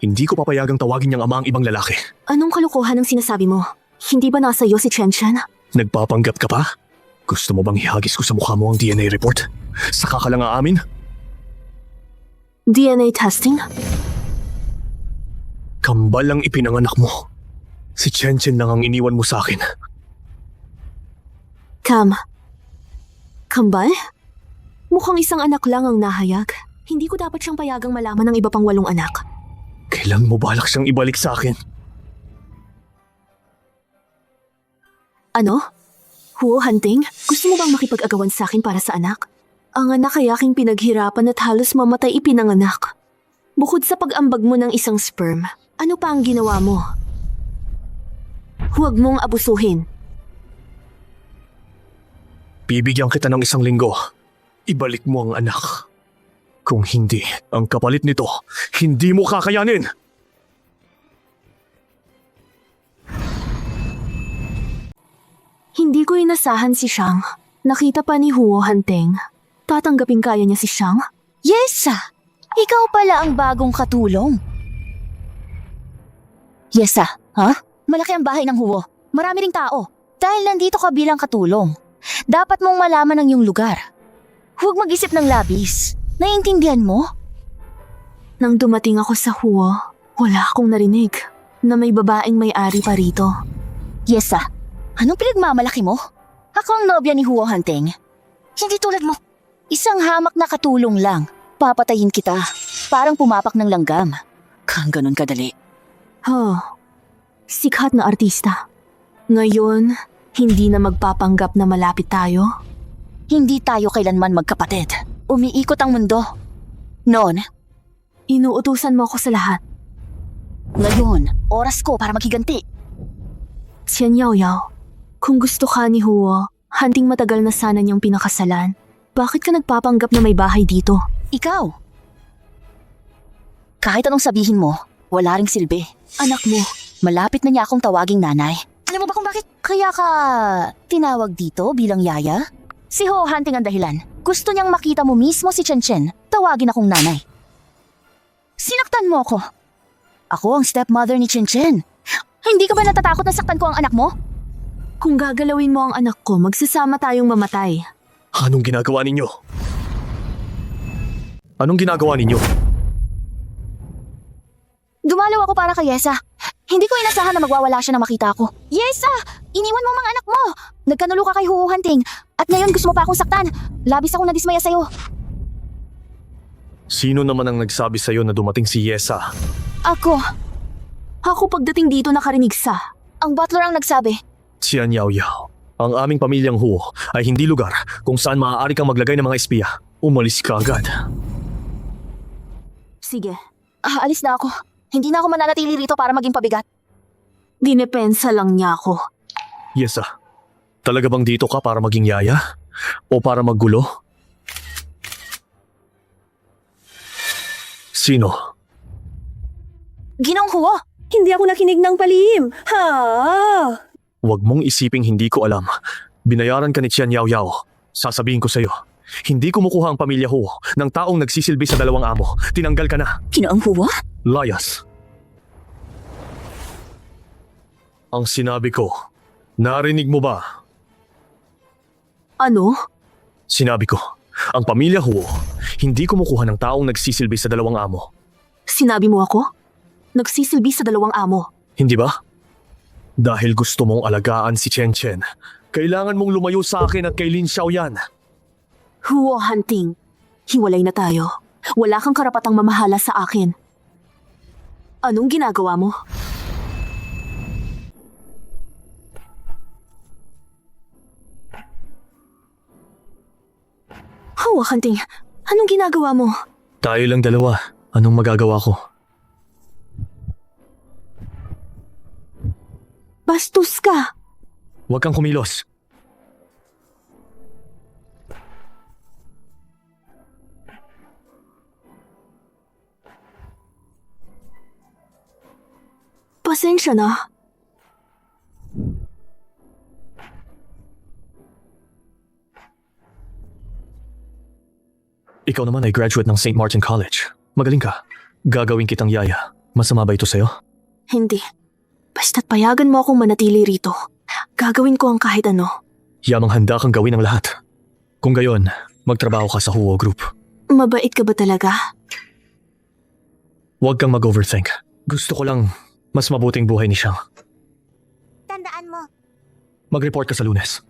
Hindi ko papayagang tawagin niyang ama ang ibang lalaki. Anong kalokohan ang sinasabi mo? Hindi ba nasa iyo si Chen Chen? Nagpapanggap ka pa? Gusto mo bang ihagis ko sa mukha mo ang DNA report? Saka ka lang aamin? DNA testing? Kambal ang ipinanganak mo. Si Chen Chen lang ang iniwan mo sa akin. Kambal? Mukhang isang anak lang ang nahayag. Hindi ko dapat siyang payagang malaman ng iba pang 8 anak. Kailan mo balak siyang ibalik sa akin? Ano? Huo Hunting? Gusto mo bang makipag-agawan sa akin para sa anak? Ang anak ay aking pinaghirapan at halos mamatay ipinanganak. Bukod sa pag-ambag mo ng isang sperm, ano pa ang ginawa mo? Huwag mong abusuhin. Bibigyan kita ng 1 linggo. Ibalik mo ang anak. Kung hindi, ang kapalit nito, hindi mo kakayanin! Hindi ko inasahan si Shang. Nakita pa ni Huo Hunting. Tatanggapin kaya niya si Shang? Yesa! Ikaw pala ang bagong katulong. Yesa, ha? Malaki ang bahay ng Huo. Marami ring tao. Dahil nandito ka bilang katulong, dapat mong malaman ang iyong lugar. Huwag mag-isip ng labis. Naiintindihan mo? Nang dumating ako sa Huo, wala akong narinig na may babaeng may-ari pa rito. Yesa, anong pinagmamalaki mo? Ako ang nobya ni Huo Hunting. Hindi tulad mo. Isang hamak na katulong lang. Papatayin kita. Parang pumapak ng langgam. Kang ganun kadali. Sikat na artista. Ngayon, hindi na magpapanggap na malapit tayo? Hindi tayo kailanman magkapatid. Umiikot ang mundo. Noon, Inuutusan mo ako sa lahat. ngayon, oras ko para maghiganti. Chen Yao Yao, kung gusto ka ni Huo, Hunting matagal na sana niyang pinakasalan. Bakit ka nagpapanggap na may bahay dito? Ikaw. Kahit anong sabihin mo, wala ring silbi. Anak mo, Malapit na niya akong tawaging nanay. Alam mo ba kung bakit kaya ka tinawag dito bilang yaya? Si Ho Hunting ang dahilan. Gusto niyang makita mo mismo si Chen Chen. Tawagin akong nanay. Sinaktan mo ako. Ako ang stepmother ni Chen Chen. Hindi ka ba natatakot na saktan ko ang anak mo? Kung gagalawin mo ang anak ko, magsasama tayong mamatay. Anong ginagawa ninyo? Anong ginagawa ninyo? Dumalaw ako para kay Yesa. Hindi ko inasahan na magwawala siya na makita ko. Yesa! Iniwan mo mga anak mo! Nagkanulo ka kay Ho Hunting. At ngayon gusto mo pa akong saktan. Labis akong nadismaya sa'yo. Sino naman ang nagsabi sa'yo na dumating si Yesa? Ako. Ako pagdating dito nakarinig sa. Ang butler ang nagsabi. Qian Yao Yao. Ang aming pamilyang Huo ay hindi lugar kung saan maaari kang maglagay ng mga espiya. Umalis ka agad. Sige. Alis na ako. Hindi na ako mananatili rito para maging pabigat. Dinepensa lang niya ako. Yesa, talaga bang dito ka para maging yaya? O para maggulo? Sino? Ginong Huo! Hindi ako nakinig ng palihim. Ha? Huwag mong isiping hindi ko alam. Binayaran ka ni Qian Yao Yao. Sasabihin ko sa'yo, hindi kumukuha ang pamilya Huo ng taong nagsisilbi sa dalawang amo. Tinanggal ka na. Ginoong Huo? Layas. Ang sinabi ko, narinig mo ba? Ano? Sinabi ko, ang pamilya Huo, hindi kumukuha ng taong nagsisilbi sa dalawang amo. Sinabi mo ako? Nagsisilbi sa dalawang amo. Hindi ba? Dahil gusto mong alagaan si Chen Chen, kailangan mong lumayo sa akin at kay Lin Xiaoyan. Huo Hunting. Hiwalay na tayo. Wala kang karapatang mamahala sa akin. Anong ginagawa mo? Huo Hunting, anong ginagawa mo? Tayo lang dalawa. Anong magagawa ko? Bastos ka! Huwag kang kumilos. Pasensya na. Ikaw naman ay graduate ng St. Martin College. Magaling ka. Gagawin kitang yaya. Masama ba ito sa'yo? Hindi. Basta't payagan mo akong manatili rito. Gagawin ko ang kahit ano. Yamang handa kang gawin ang lahat. Kung gayon, magtrabaho ka sa Huo Group. Mabait ka ba talaga? Huwag kang mag-overthink. Gusto ko lang mas mabuting buhay ni Xiang. Tandaan mo, Mag-report ka sa Lunes.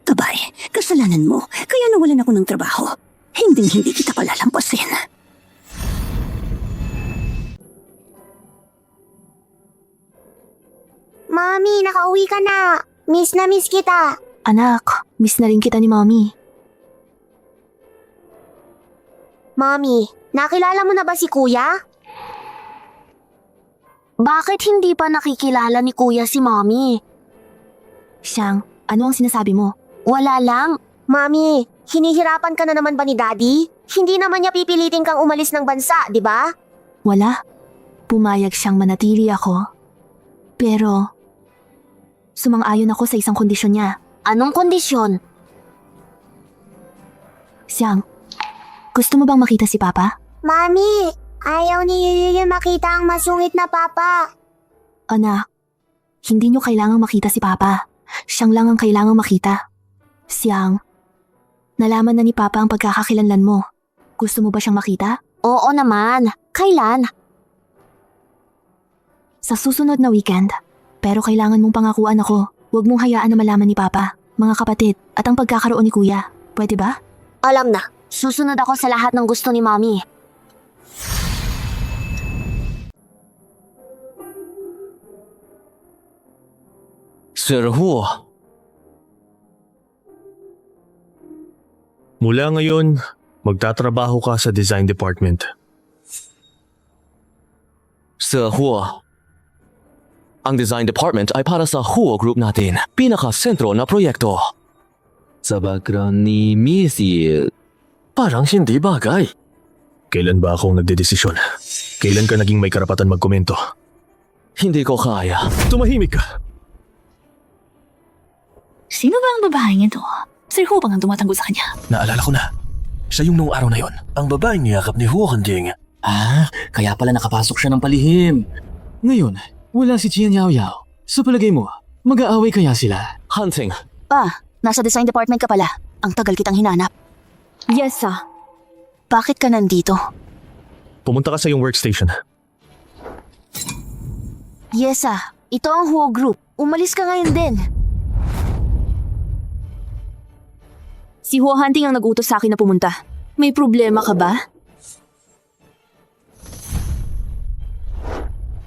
Tabay, kasalanan mo. Kaya nawalan ako ng trabaho. Hindi kita palalampasin. Mami, nakauwi ka na. Miss na miss kita. Anak, miss na rin kita ni Mommy. Mami, nakilala mo na ba si Kuya? Bakit hindi pa nakikilala ni Kuya si Mami? Xiang, ano ang sinasabi mo? Wala lang. Mami, hinihirapan ka na naman ba ni Daddy? Hindi naman niya pipilitin kang umalis ng bansa, di ba? Wala. Pumayag siyang manatili ako. Pero, sumang-ayon ako sa isang kondisyon niya. Anong kondisyon? Xiang, gusto mo bang makita si Papa? Mami, ayaw ni Yuyu makita ang masungit na Papa. Anak, hindi niyo kailangang makita si Papa. Siyang lang ang kailangang makita. Xiang, nalaman na ni Papa ang pagkakakilanlan mo. Gusto mo ba siyang makita? Oo naman. Kailan? Sa susunod na weekend. Pero kailangan mong pangakuan ako. Huwag mong hayaan na malaman ni Papa, mga kapatid, at ang pagkakaroon ni Kuya. Pwede ba? Alam na. Susunod ako sa lahat ng gusto ni Mami. Sir Huo, Mula ngayon, magtatrabaho ka sa design department. Sir Huo. Ang design department ay para sa Huo Group natin. Pinaka-sentro na proyekto. Sa background ni Missy, parang hindi bagay. Kailan ba akong nagdedesisyon? Kailan ka naging may karapatan magkomento? Hindi ko kaya. Tumahimik ka. Sino ba ang babaeng ito? Sir Hu bang ang tumatanggol sa kanya? Naalala ko na. Siya yung noong araw na yon. Ang babaeng niyakap ni Huo Handing. Kaya pala nakapasok siya ng palihim. Ngayon, wala si Jian Yao Yao. Sa palagay mo, mag-aaway kaya sila? Hunting, Nasa design department ka pala. Ang tagal kitang hinanap. Yesa, Bakit ka nandito? Pumunta ka sa iyong workstation. Yesa, ito ang Huo Group. Umalis ka ngayon din. si Huo Hunting ang nag-utos sa akin na pumunta. May problema ka ba?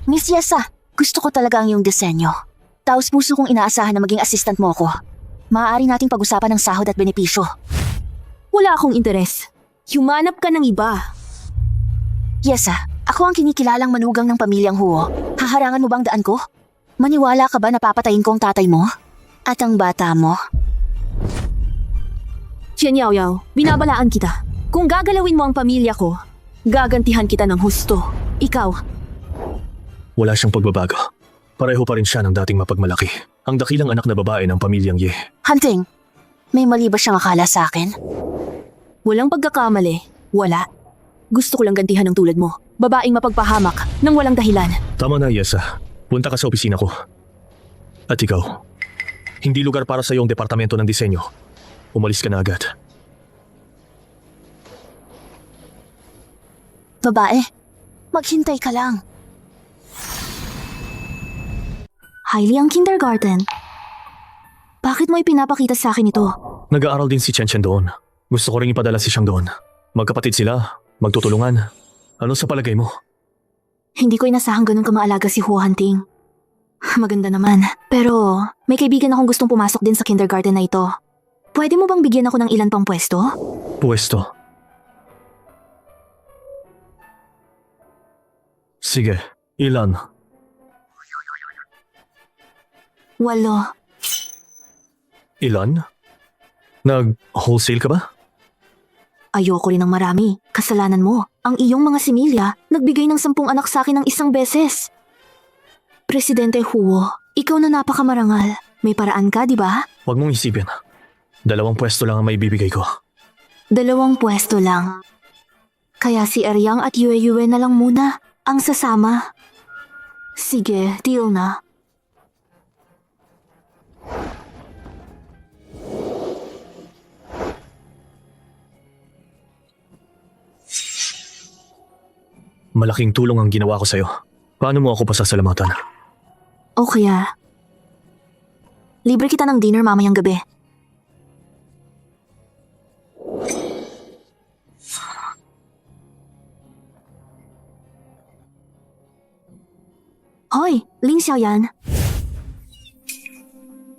Miss Yesa, gusto ko talaga ang iyong disenyo. Taos puso kong inaasahan na maging assistant mo ako. Maaari nating pag-usapan ng sahod at benepisyo. Wala akong interes. Humanap ka ng iba. Yesa, ako ang kinikilalang manugang ng pamilyang Huo. Haharangan mo bang daan ko? Maniwala ka ba na papatayin ko ang tatay mo? At ang bata mo? Jian Yao Yao, binabalaan kita. Kung gagalawin mo ang pamilya ko, gagantihan kita ng husto. Ikaw, Wala siyang pagbabago. Pareho pa rin siya ng dating mapagmalaki. Ang dakilang anak na babae ng pamilyang Ye. Hunting, may mali ba siyang akala sa akin? walang pagkakamali. Wala. Gusto ko lang gantihan ng tulad mo. Babaeng mapagpahamak nang walang dahilan. Tama na, Yesa. Punta ka sa opisina ko. At ikaw, hindi lugar para sa iyong departamento ng disenyo. Umalis ka na agad. Babae, maghintay ka lang. Hailey ang kindergarten. Bakit mo ipinapakita sa akin ito? Nag-aaral din si Chen Chen doon. Gusto ko rin ipadala si Siyang doon. Magkapatid sila, magtutulungan. Ano sa palagay mo? Hindi ko inasahang ganun kamaalaga si Huo Hunting. Maganda naman. Pero may kaibigan akong gustong pumasok din sa kindergarten na ito. Pwede mo bang bigyan ako ng ilan pang pwesto? Pwesto. Sige, ilan? 8. Ilan? Nag-wholesale ka ba? Ayoko rin ng marami. Kasalanan mo. Ang iyong mga similya, nagbigay ng 10 anak sa akin ng isang beses. Presidente Huo, ikaw na napakamarangal. May paraan ka, di ba? Huwag mong isipin. 2 pwesto lang ang may bibigay ko. 2 pwesto lang. Kaya si Eryang at Yue na lang muna ang sasama. Sige, deal na. Malaking tulong ang ginawa ko sa'yo. Paano mo ako pasasalamatan? O kaya, libre kita ng dinner mamayang gabi. Hoy, Lin Xiaoyan.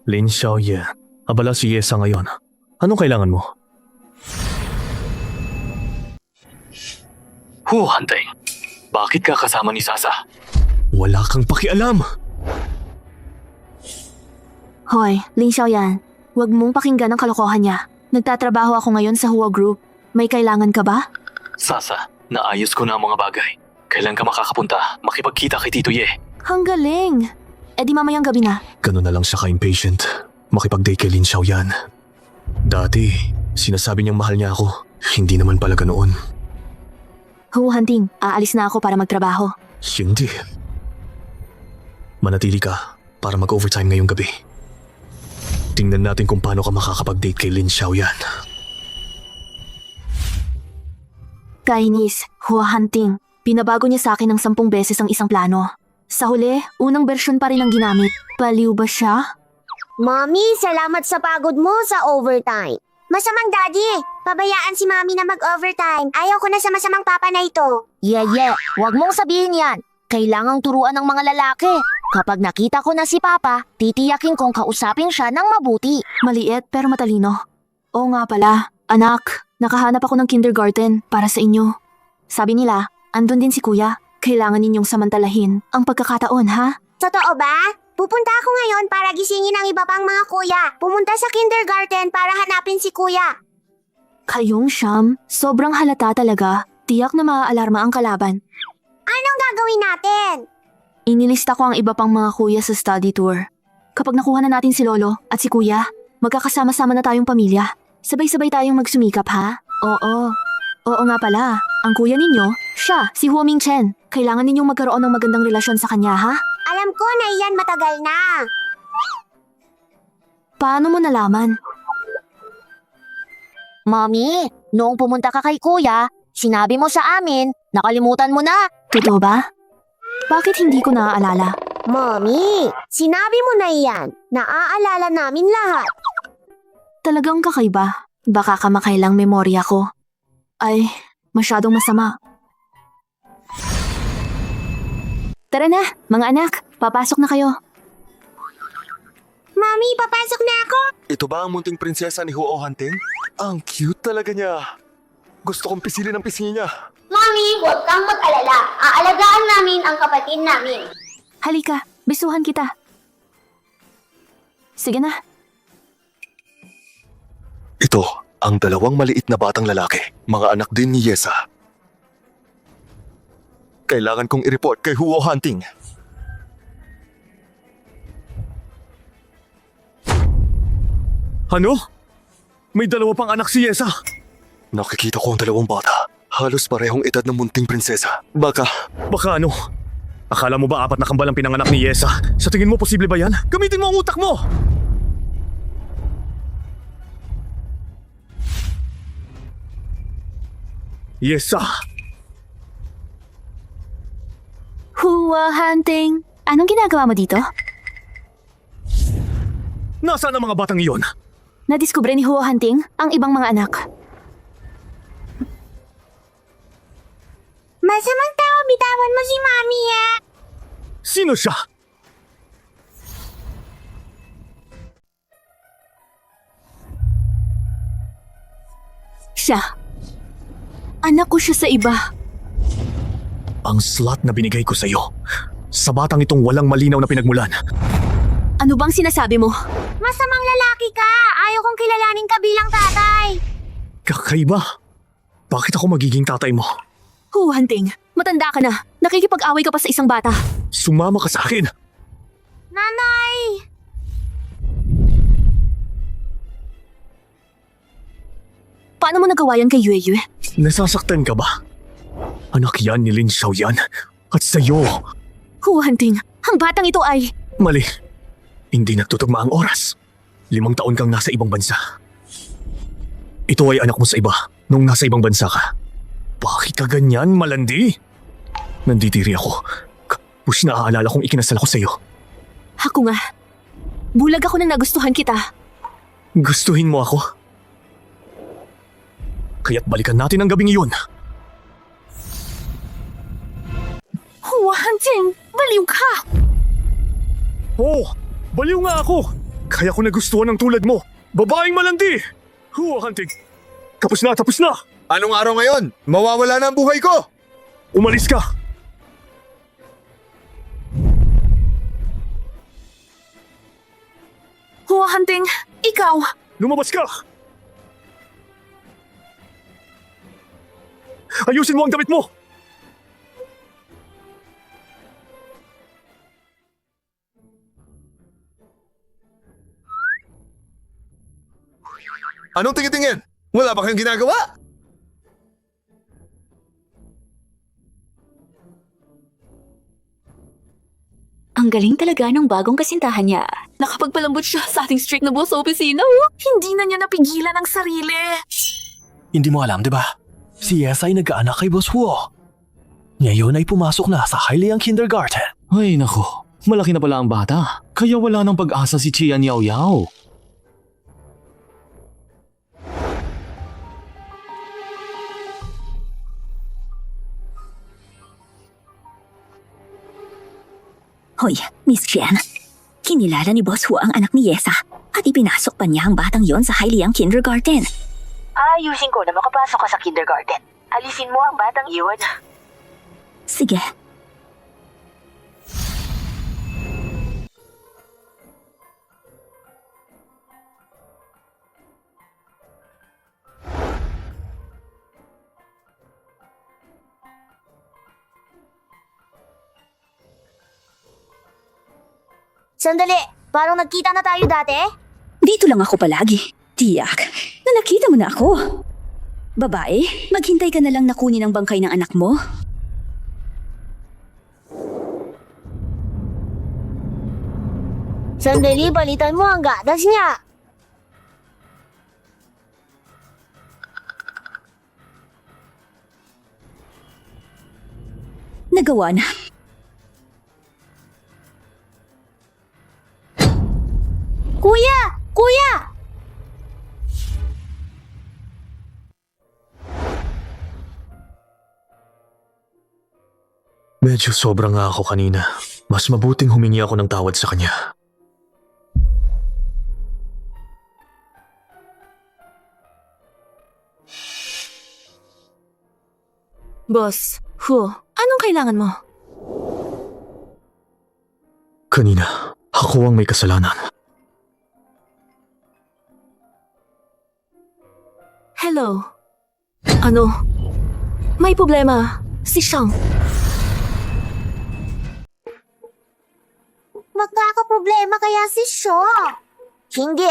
Lin Xiaoye. Abala si Yesa ngayon. Anong kailangan mo? Huo Hunting, bakit ka kasama ni Sasa? Wala kang pakialam! Hoy, Lin Xiaoyan. Huwag mong pakinggan ang kalokohan niya. Nagtatrabaho ako ngayon sa Huo Group. May kailangan ka ba? Sasa, naayos ko na ang mga bagay. Kailan ka makakapunta? Makipagkita kay Tito Ye. Ang galing! E di mamayang gabi na. Ganun na lang siya ka-impatient. Makipag-date kay Lin Xiaoyan. Dati, sinasabi niyang mahal niya ako. Hindi naman pala ganoon. Huo Hunting, aalis na ako para magtrabaho. Hindi. Manatili ka para mag-overtime ngayong gabi. Tingnan natin kung paano ka makakapag-date kay Lin Xiaoyan. Kainis, Huo Hunting. Pinabago niya sa akin ng 10 beses ang isang plano. Sa huli, unang bersyon pa rin ang ginamit. Baliw ba siya? Mommy, salamat sa pagod mo sa overtime. Masamang daddy, pabayaan si Mommy na mag-overtime. Ayaw ko na sa masamang papa na ito. Yeah. Huwag mong sabihin yan. Kailangang turuan ng mga lalaki. Kapag nakita ko na si Papa, titiyakin kong kausapin siya ng mabuti. Maliit pero matalino. Oo nga pala, anak, nakahanap ako ng kindergarten para sa inyo. Sabi nila, andun din si kuya. Kailangan ninyong samantalahin ang pagkakataon, ha? Totoo ba? Pupunta ako ngayon para gisingin ang iba pang mga kuya. Pumunta sa kindergarten para hanapin si kuya. Kayong siyam, sobrang halata talaga. Tiyak na maaalarma ang kalaban. Anong gagawin natin? Inilista ko ang iba pang mga kuya sa study tour. Kapag nakuha na natin si Lolo at si Kuya, magkakasama-sama na tayong pamilya. Sabay-sabay tayong magsumikap, ha? Oo. Oo nga pala. Ang kuya ninyo, siya, si Huo Mingchen. Kailangan ninyong magkaroon ng magandang relasyon sa kanya, ha? Alam ko na iyan matagal na. Paano mo nalaman? Mommy, noong pumunta ka kay kuya, sinabi mo sa amin, nakalimutan mo na. Totoo ba? Bakit hindi ko naaalala? Mommy, sinabi mo na iyan. Naaalala namin lahat. Talagang kakaiba. Baka kamakailang memorya ko. Ay, masyadong masama. Tara na, mga anak. Papasok na kayo. Mami, papasok na ako. Ito ba ang munting prinsesa ni Huo Hanting? Ang cute talaga niya. Gusto kong pisilin ang pisngi niya. Mami, huwag kang mag-alala. Aalagaan namin ang kapatid namin. Halika, bisuhan kita. Sige na. Ito, ang dalawang maliit na batang lalaki. Mga anak din ni Yesa. Kailangan kong i-report kay Huo Hanting. Ano? May dalawa pang anak si Yesa. Nakikita ko ang dalawang bata. Halos parehong edad ng munting prinsesa. Baka ano? Akala mo ba 4 na kambal ang pinanganak ni Yesa? Sa tingin mo posible ba yan? Gamitin mo ang utak mo! Yesa! Hua Hunting. Anong ginagawa mo dito? Nasaan ang mga batang iyon? Nadiskubre ni Hua Hunting ang ibang mga anak. Masamang tao, bitawan mo si Mami, ha? Sino siya? Siya. Anak ko siya sa iba. Ang slot na binigay ko sa iyo. Sa batang itong walang malinaw na pinagmulan. Ano bang sinasabi mo? Masamang lalaki ka. Ayaw kong kilalanin ka bilang tatay. Kakaiba. Bakit ako magiging tatay mo? Hua Hunting, matanda ka na. Nakikipag-away ka pa sa isang bata. Sumama ka sa akin. Nanay! Paano mo nagawa yan kay Yue Yue? Nasasaktan ka ba? Anak yan ni Lin Xiaoyan. At sa'yo. Hua Hunting, ang batang ito ay... Mali. Hindi nagtutugma ang oras. 5 taon kang nasa ibang bansa. Ito ay anak mo sa iba nung nasa ibang bansa ka. Bakit ka ganyan, malandi? Nandidiri ako. Push na aalala kong ikinasal ako sa'yo. Ako nga. Bulag ako nang nagustuhan kita. Gustuhin mo ako? Kaya't balikan natin ang gabing iyon. Hua Hunting, baliw ka! Oh, baliw nga ako. Kaya ko nagustuhan ng tulad mo. Babaeng malandi. Huwa Hunting. Tapos na, tapos na. Anong araw ngayon? Mawawala na ang buhay ko! Umalis ka. Hua Hunting, ikaw! Lumabas ka. Ayusin mo ang damit mo. Anong tingin-tingin? Wala ba kayong ginagawa? Ang galing talaga ng bagong kasintahan niya. Nakapagpalambot siya sa ating strict na boss sa opisina. Hindi na niya napigilan ang sarili. Hindi mo alam, di ba? Si Yesa ay nagkaanak kay Boss Huo. Ngayon ay pumasok na sa Hailiang Kindergarten. Ay nako, malaki na pala ang bata. Kaya wala nang pag-asa si Chian Yao Yao. Hoy, Miss Chen. Kinilala ni Boss Huo ang anak ni Yesa at ipinasok pa niya ang batang yon sa Hailiang Kindergarten. Ayusin ko na makapasok ka sa kindergarten. Alisin mo ang batang iyon. Sige. Sandali, parang nagkita na tayo dati? Dito lang ako palagi. Tiyak, na nakita mo na ako. Babae, maghintay ka na lang na kunin ang bangkay ng anak mo. Sandali, balitan mo ang gatas niya. Nagawa na. Kuya! Kuya! Medyo sobra nga ako kanina. Mas mabuting humingi ako ng tawad sa kanya. Boss, anong kailangan mo? Kanina, ako ang may kasalanan. Hello? Ano? May problema. Si Shang. Magkakaproblema kaya si Shaw. Hindi.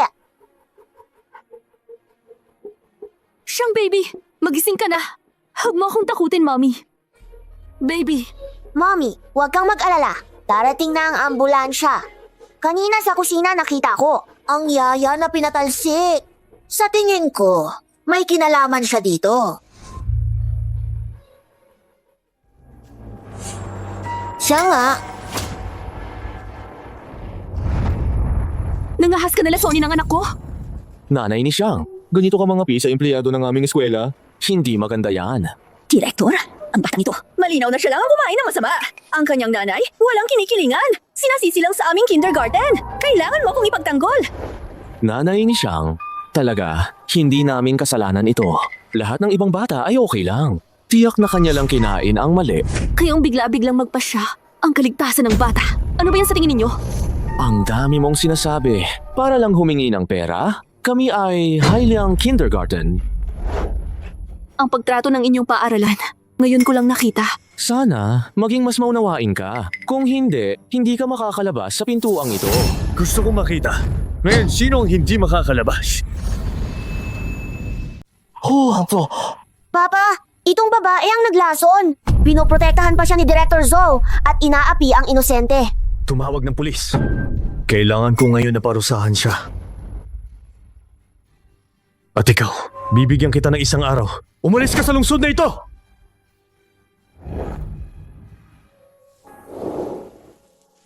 Shang, baby! Magising ka na. Huwag mo akong takutin, Mommy. Baby, Mommy, huwag kang mag-alala. Darating na ang ambulansya. Kanina sa kusina nakita ko. Ang yaya na pinatalsik. Sa tingin ko, may kinalaman siya dito. Siya nga. nangahas ka na lasonin ng anak ko? Nanay ni Xiang, ganito ka mga sa empleyado ng aming eskwela. Hindi maganda yan. Direktor, ang batang ito, malinaw na siya lang ang kumain ng masama. Ang kanyang nanay, walang kinikilingan. Sinasisi lang sa aming kindergarten. Kailangan mo akong ipagtanggol. Nanay ni Xiang, talaga, hindi namin kasalanan ito. Lahat ng ibang bata ay okay lang. Tiyak na kanya lang kinain ang mali. Kayong bigla-biglang magpasya ang kaligtasan ng bata. Ano ba yan sa tingin ninyo? Ang dami mong sinasabi. Para lang humingi ng pera, kami ay Hailiang Kindergarten. Ang pagtrato ng inyong paaralan, ngayon ko lang nakita. Sana maging mas maunawain ka. Kung hindi, hindi ka makakalabas sa pintuang ito. Gusto kong makita. Men, sino ang hindi makakalabas? Papa, itong babae ang naglason. Pinoprotektahan pa siya ni Director Zhou at inaapi ang inosente. Tumawag ng pulis. Kailangan ko ngayon na parusahan siya. At ikaw, bibigyan kita ng isang araw. Umalis ka sa lungsod na ito!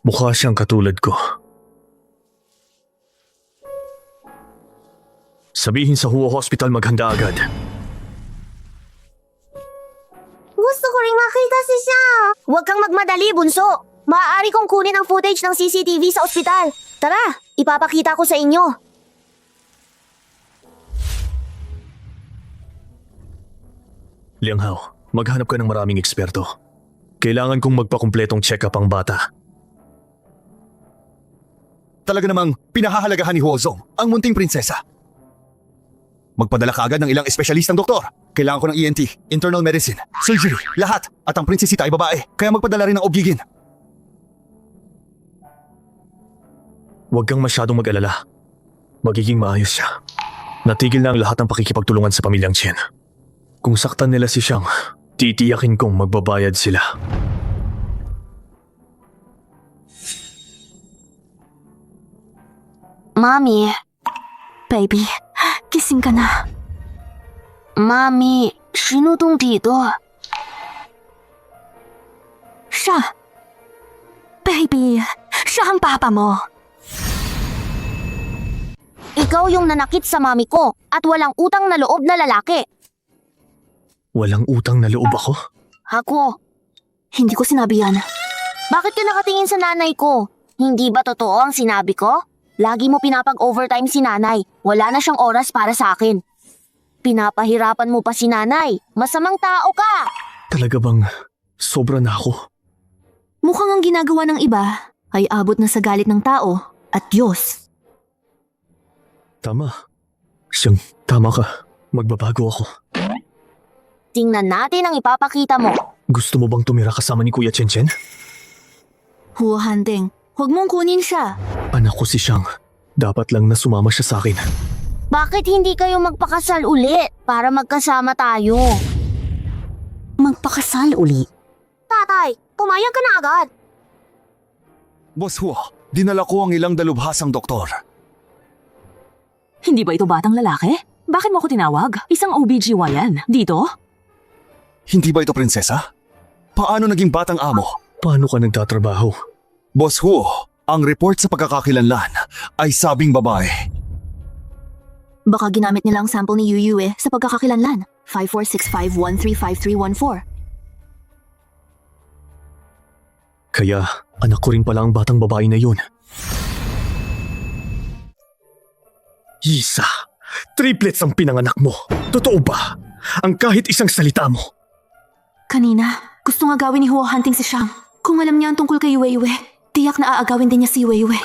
Mukha siyang katulad ko. Sabihin sa Huo Hospital maghanda agad. Gusto ko rin makita si siya. Huwag kang magmadali, bunso. Maaari kong kunin ang footage ng CCTV sa ospital. Tara, ipapakita ko sa inyo. Liang Hao, maghanap ka ng maraming eksperto. Kailangan kong magpakumpletong check-up ang bata. Talaga namang pinahahalagahan ni Huozong ang munting prinsesa. Magpadala ka agad ng ilang espesyalistang doktor. Kailangan ko ng ENT, internal medicine, surgery, lahat. At ang prinsesita ay babae, kaya magpadala rin ng obgigin. Huwag kang masyadong mag-alala. Magiging maayos siya. Natigil na ang lahat ng pakikipagtulungan sa pamilyang Chen. Kung saktan nila si Xiang, titiyakin kong magbabayad sila. Mami, Baby, gising ka na. Mami, sino tong dito? Siya. Baby, siya ang papa mo. Ikaw yung nanakit sa mami ko at walang utang na loob na lalaki. Walang utang na loob ako? Ako, Hindi ko sinabi yan. bakit ka nakatingin sa nanay ko? Hindi ba totoo ang sinabi ko? Lagi mo pinapag-overtime si nanay. Wala na siyang oras para sa akin. Pinapahirapan mo pa si nanay. Masamang tao ka! Talaga bang sobra na ako? Mukhang ang ginagawa ng iba ay abot na sa galit ng tao at Diyos. Tama. Siyang tama ka. Magbabago ako. Tingnan natin ang ipapakita mo. Gusto mo bang tumira kasama ni Kuya Chen Chen? Huo Handeng, huwag mong kunin siya. Anak ko si Xiang. Dapat lang na sumama siya sa akin. Bakit hindi kayo magpakasal ulit para magkasama tayo? Magpakasal uli. Tatay, pumayag ka na agad. Boss Huo, dinala ko ang ilang dalubhasang doktor. Hindi ba ito batang lalaki? Bakit mo ako tinawag? Isang OBGYN. Dito? Hindi ba ito prinsesa? Paano naging batang amo? Paano ka nagtatrabaho? Boss Huo, ang report sa pagkakakilanlan ay sabing babae. Baka ginamit nila ang sample ni Yu sa pagkakakilanlan. 5465135314. Kaya, anak ko rin pala ang batang babae na yun. Isa, triplets ang pinanganak mo. Totoo ba? Ang kahit isang salita mo. Kanina, gusto nga gawin ni Huo Hunting si Xiang. Kung alam niya ang tungkol kay Yue, tiyak na aagawin din niya si Yue.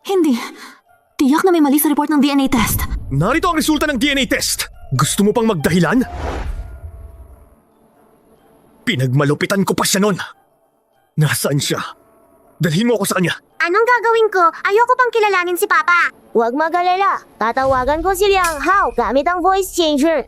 Hindi. Tiyak na may mali sa report ng DNA test. Narito ang resulta ng DNA test. Gusto mo pang magdahilan? Pinagmalupitan ko pa siya nun. Nasaan siya? Dalhin mo ako sa kanya. Anong gagawin ko? Ayoko pang kilalanin si Papa. Huwag mag-alala. Tatawagan ko si Liang Hao gamit ang voice changer.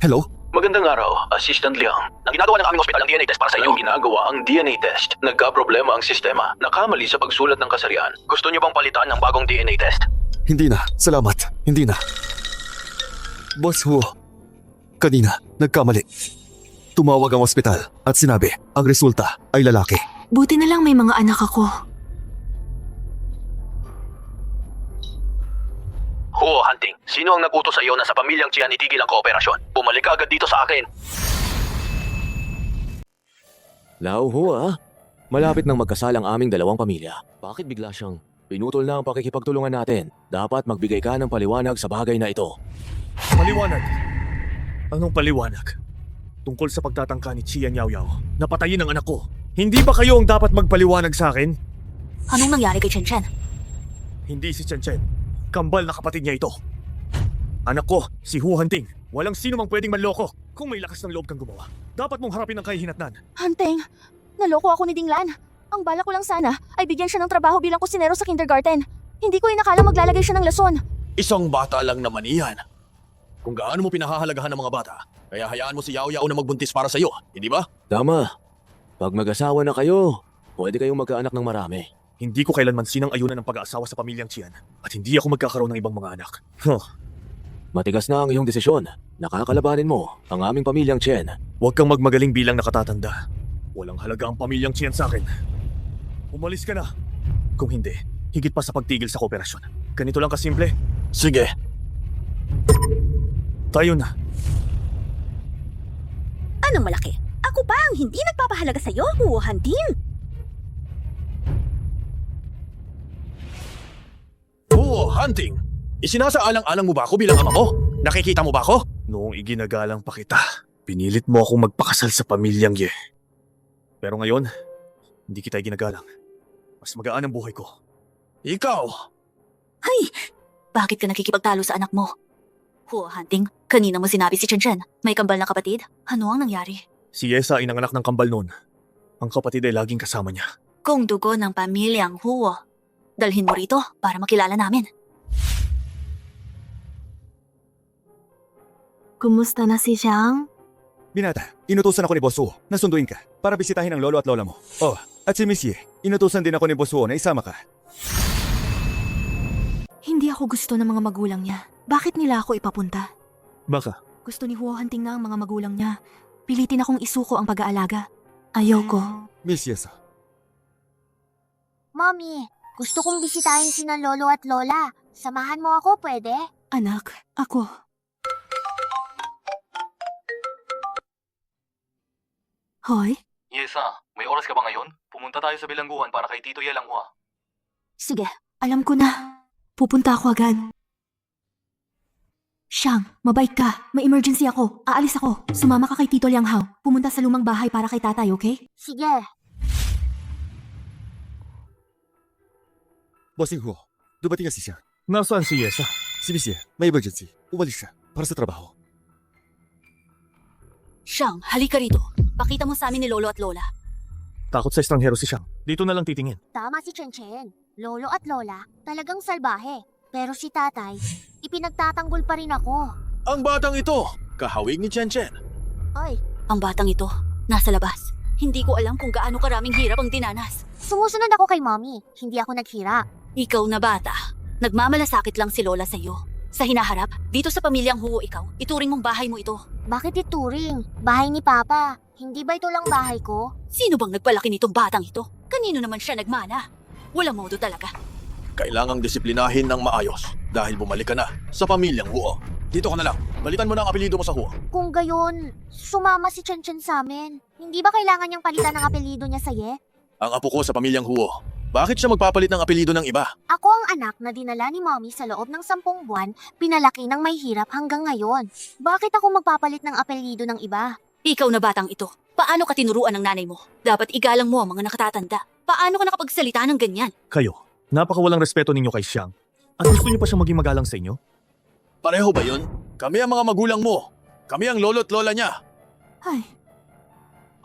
Hello? Magandang araw, Assistant Liang. Nang ginagawa ng aming ospital ang DNA test para sa inyo. Ginagawa ang DNA test. Nagka-problema ang sistema. Nakamali sa pagsulat ng kasarian. Gusto niyo bang palitan ng bagong DNA test? Hindi na. Salamat. Hindi na. Boss Huo, kanina, nagkamali. Tumawag ang ospital at sinabi, ang resulta ay lalaki. Buti na lang may mga anak ako. Huo Hunting, sino ang nag-utos sa iyo na sa pamilyang Qian itigil ang kooperasyon? Bumalik ka agad dito sa akin. Lao Hua, malapit nang magkasal ang aming dalawang pamilya. Bakit bigla siyang pinutol na ang pakikipagtulungan natin? Dapat magbigay ka ng paliwanag sa bagay na ito. Paliwanag. Anong paliwanag? Tungkol sa pagtatangka ni Qian Yaoyao na patayin ang anak ko. Hindi ba kayo ang dapat magpaliwanag sa akin? Anong nangyari kay Chen Chen? Hindi si Chen Chen. Kambal na kapatid niya ito. Anak ko, si Hu Hunting. Walang sino mang pwedeng manloko. Kung may lakas ng loob kang gumawa, dapat mong harapin ang kahihinatnan. Hunting, naloko ako ni Dinglan. Ang bala ko lang sana ay bigyan siya ng trabaho bilang kusinero sa kindergarten. Hindi ko inakalang maglalagay siya ng lason. Isang bata lang naman iyan. Kung gaano mo pinahahalagahan ng mga bata, kaya hayaan mo si Yao Yao na magbuntis para sa iyo, hindi ba? Tama. Pag mag-asawa na kayo, pwede kayong magkaanak ng marami. Hindi ko kailanman sinang-ayunan ng pag-aasawa sa pamilyang Qian at hindi ako magkakaroon ng ibang mga anak. Matigas na ang iyong desisyon. Nakakalabanin mo ang aming pamilyang Chen. Huwag kang magmagaling bilang nakatatanda. Walang halaga ang pamilyang Qian sa akin. Umalis ka na. Kung hindi, higit pa sa pagtigil sa kooperasyon. Ganito lang kasimple. Sige. Tayo na. Anong malaki? Ako pa ang hindi nagpapahalaga sa'yo, Huo Hunting. Huo Hunting! Isinasaalang-alang mo ba ako bilang ama mo? Nakikita mo ba ako? Noong iginagalang pa kita, pinilit mo akong magpakasal sa pamilyang Ye. Pero ngayon, hindi kita iginagalang. Mas magaan ang buhay ko. Ikaw! Bakit ka nakikipagtalo sa anak mo? Huo Hunting, kanina mo sinabi si Chen Chen. May kambal na kapatid? Ano ang nangyari? Si Yesa ay nanganak ng kambal noon. Ang kapatid ay laging kasama niya. Kung dugo ng pamilyang Huo, dalhin mo rito para makilala namin. Kumusta na si Xiang? Binata, inutusan ako ni Boss Huo na sunduin ka para bisitahin ang lolo at lola mo. Oh, at si Miss Ye, inutusan din ako ni Boss Huo na isama ka. Hindi ako gusto ng mga magulang niya. Bakit nila ako ipapunta? Baka, Gusto ni Huo Hunting na ang mga magulang niya. Pilitin akong isuko ang pag-aalaga. Ayoko. Miss Yesa, Mommy, gusto kong bisitahin sina Lolo at Lola. Samahan mo ako, pwede? Anak, ako. Hoy, Yesa, may oras ka ba ngayon? Pumunta tayo sa bilangguan para kay Tito Yelanghua. sige, alam ko na. Pupunta ako agad. Xiang, mabait ka. May emergency ako. Aalis ako. Sumama ka kay Tito Liang Hao. Pumunta sa lumang bahay para kay tatay, okay? Sige. Bossing Huo, dumating na si Xiang. nasaan si Yesa? Si Miss Ye, may emergency. Umalis siya para sa trabaho. Siyang, halika rito. Pakita mo sa amin ni Lolo at Lola. Takot sa estranghero si Siyang. Dito na lang titingin. Tama si Chen Chen. Lolo at Lola, talagang salbahe. Pero si tatay, ipinagtatanggol pa rin ako. Ang batang ito, kahawig ni Chen Chen. Ay, Ang batang ito, nasa labas. Hindi ko alam kung gaano karaming hirap ang dinanas. sumusunod ako kay mommy. Hindi ako naghira. Ikaw na bata, nagmamalasakit lang si Lola sa iyo. Sa hinaharap, dito sa pamilyang Huo ikaw, ituring mong bahay mo ito. Bakit ituring? Bahay ni Papa. Hindi ba ito lang bahay ko? Sino bang nagpalaki nitong batang ito? Kanino naman siya nagmana? Walang modo talaga. Kailangang disiplinahin ng maayos dahil bumalik ka na sa pamilyang Huo. Dito ka na lang. Balitan mo na ang apelyido mo sa Huo. Kung gayon, sumama si Chen Chen sa amin. Hindi ba kailangan niyang palitan ang apelyido niya sa Ye? Ang apo ko sa pamilyang Huo. Bakit siya magpapalit ng apelyido ng iba? Ako ang anak na dinala ni mommy sa loob ng 10 buwan, pinalaki ng may hirap hanggang ngayon. Bakit ako magpapalit ng apelyido ng iba? Ikaw na batang ito, paano ka tinuruan ng nanay mo? Dapat igalang mo ang mga nakatatanda. Paano ka nakapagsalita ng ganyan? Kayo, napakawalang respeto ninyo kay Siyang. At gusto niyo pa siyang maging magalang sa inyo? Pareho ba yun? Kami ang mga magulang mo. Kami ang lolo't lola niya. Ay,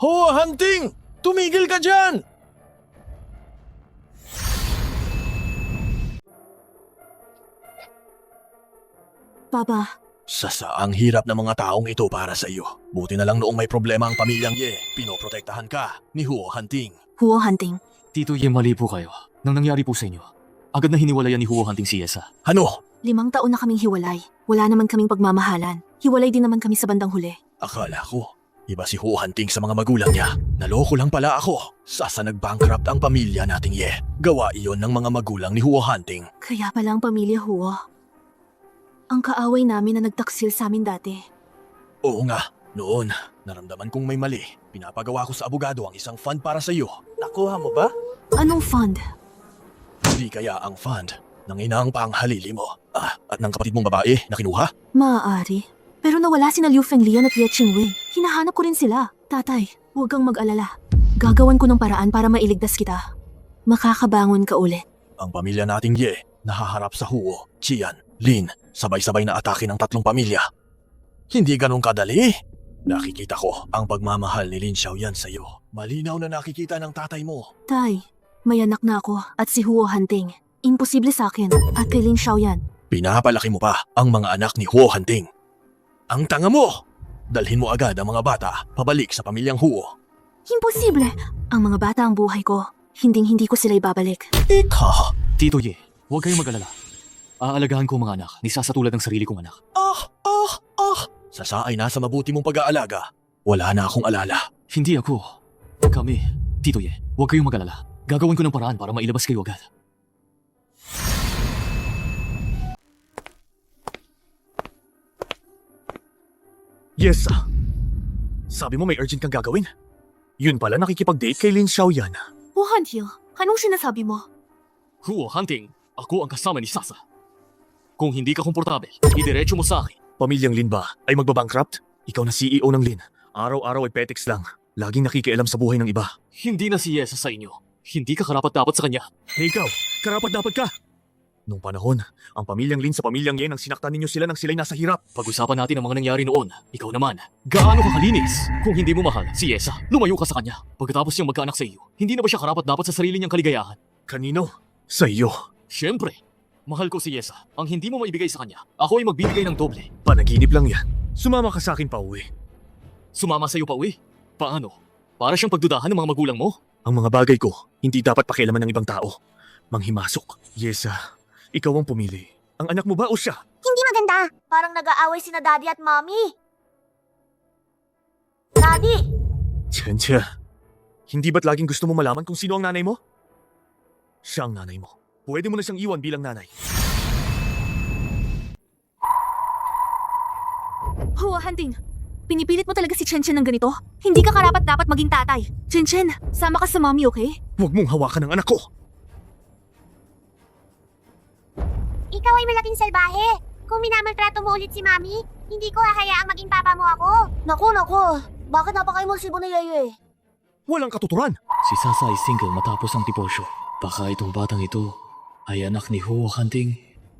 Huo Hunting! Tumigil ka dyan! Papa, Sa saang hirap ng mga taong ito para sa iyo. Buti na lang noong may problema ang pamilyang Ye, pinoprotektahan ka ni Huo Hunting. Huo Hunting. Tito Ye, mali po kayo. Nang nangyari po sa inyo, agad na hiniwalayan ni Huo Hunting si Yesa. Ano? 5 taon na kaming hiwalay. Wala naman kaming pagmamahalan. Hiwalay din naman kami sa bandang huli. Akala ko, iba si Huo Hunting sa mga magulang niya. Naloko lang pala ako. Sa nag-bankrupt ang pamilya nating Ye. Gawa iyon ng mga magulang ni Huo Hunting. Kaya pala ang pamilya Huo. Ang kaaway namin na nagtaksil sa amin dati. Oo nga, noon, naramdaman kong may mali. Pinapagawa ko sa abogado ang isang fund para sa iyo. Nakuha mo ba? Anong fund? Hindi kaya ang fund ng inang panghalili mo. At ng kapatid mong babae na kinuha? Maaari. Pero nawala sina Liu Fenglian at Ye Qingwei. Hinahanap ko rin sila. Tatay, huwag kang mag-alala. Gagawan ko ng paraan para mailigtas kita. Makakabangon ka ulit. Ang pamilya nating Ye, nahaharap sa Huo, Qian, Lin, sabay-sabay na atake ng 3 pamilya. Hindi ganun kadali. Nakikita ko ang pagmamahal ni Lin Xiaoyan sa iyo. Malinaw na nakikita ng tatay mo. Tay, may anak na ako at si Huo Hunting. Imposible sa akin at kay Lin Xiaoyan. Pinapalaki mo pa ang mga anak ni Huo Hunting. Ang tanga mo! Dalhin mo agad ang mga bata pabalik sa pamilyang Huo. Imposible! Ang mga bata ang buhay ko. Hinding-hindi ko sila ibabalik. Ika! Tito Ye, huwag kayong mag-alala. Aalagaan ko ang mga anak, ni Sasa tulad ng sarili kong anak. Sa ay nasa mabuti mong pag-aalaga. Wala na akong alala. Hindi ako. Kami. Tito Ye, huwag kayong mag-alala. Gagawin ko ng paraan para mailabas kayo agad. Yes, sabi mo may urgent kang gagawin? Yun pala nakikipag-date kay Lin Xiaoyan. Huo Hanting, anong sinasabi mo? Huo Hunting, ako ang kasama ni Sasa. Kung hindi ka komportable, idiretso mo sa akin. Pamilyang Lin ba ay magbabankrupt? Ikaw na CEO ng Lin. Araw-araw ay petics lang. Laging nakikialam sa buhay ng iba. Hindi na si Yesa sa inyo. Hindi ka karapat-dapat sa kanya. Hey ikaw, karapat-dapat ka! Nung panahon, ang pamilyang Lin sa pamilyang Yen ang sinaktan ninyo sila nang sila'y nasa hirap. Pag-usapan natin ang mga nangyari noon. Ikaw naman, gaano ka kalinis? Kung hindi mo mahal si Yesa, lumayo ka sa kanya. Pagkatapos niyang magkaanak sa iyo, hindi na ba siya karapat-dapat sa sarili niyang kaligayahan? Kanino? Sa iyo. Siyempre, mahal ko si Yesa. Ang hindi mo maibigay sa kanya, ako ay magbibigay ng doble. Panaginip lang yan. Sumama ka sa akin pa uwi. Sumama sa iyo pa uwi? Paano? Para siyang pagdudahan ng mga magulang mo? Ang mga bagay ko, hindi dapat pakialaman ng ibang tao. Manghimasok. Yesa, ikaw ang pumili. Ang anak mo ba o siya? Hindi maganda. Parang nag-aaway sina Daddy at Mommy. Daddy! Chen, hindi ba't laging gusto mo malaman kung sino ang nanay mo? Siya ang nanay mo. Pwede mo na siyang iwan bilang nanay. Huo Hanting, pinipilit mo talaga si Chen ng ganito? Hindi ka karapat-dapat maging tatay. Chen, sama ka sa mommy, okay? Huwag mong hawakan ang anak ko! Ikaw ay malaking salbahe. Kung minamaltrato mo ulit si Mami, hindi ko hahayaang maging papa mo ako. Naku. Bakit napaka-impulsibo na yayo eh? Walang katuturan! Si Sasa ay single matapos ang diborsyo. Baka itong batang ito ay anak ni Huo Hunting.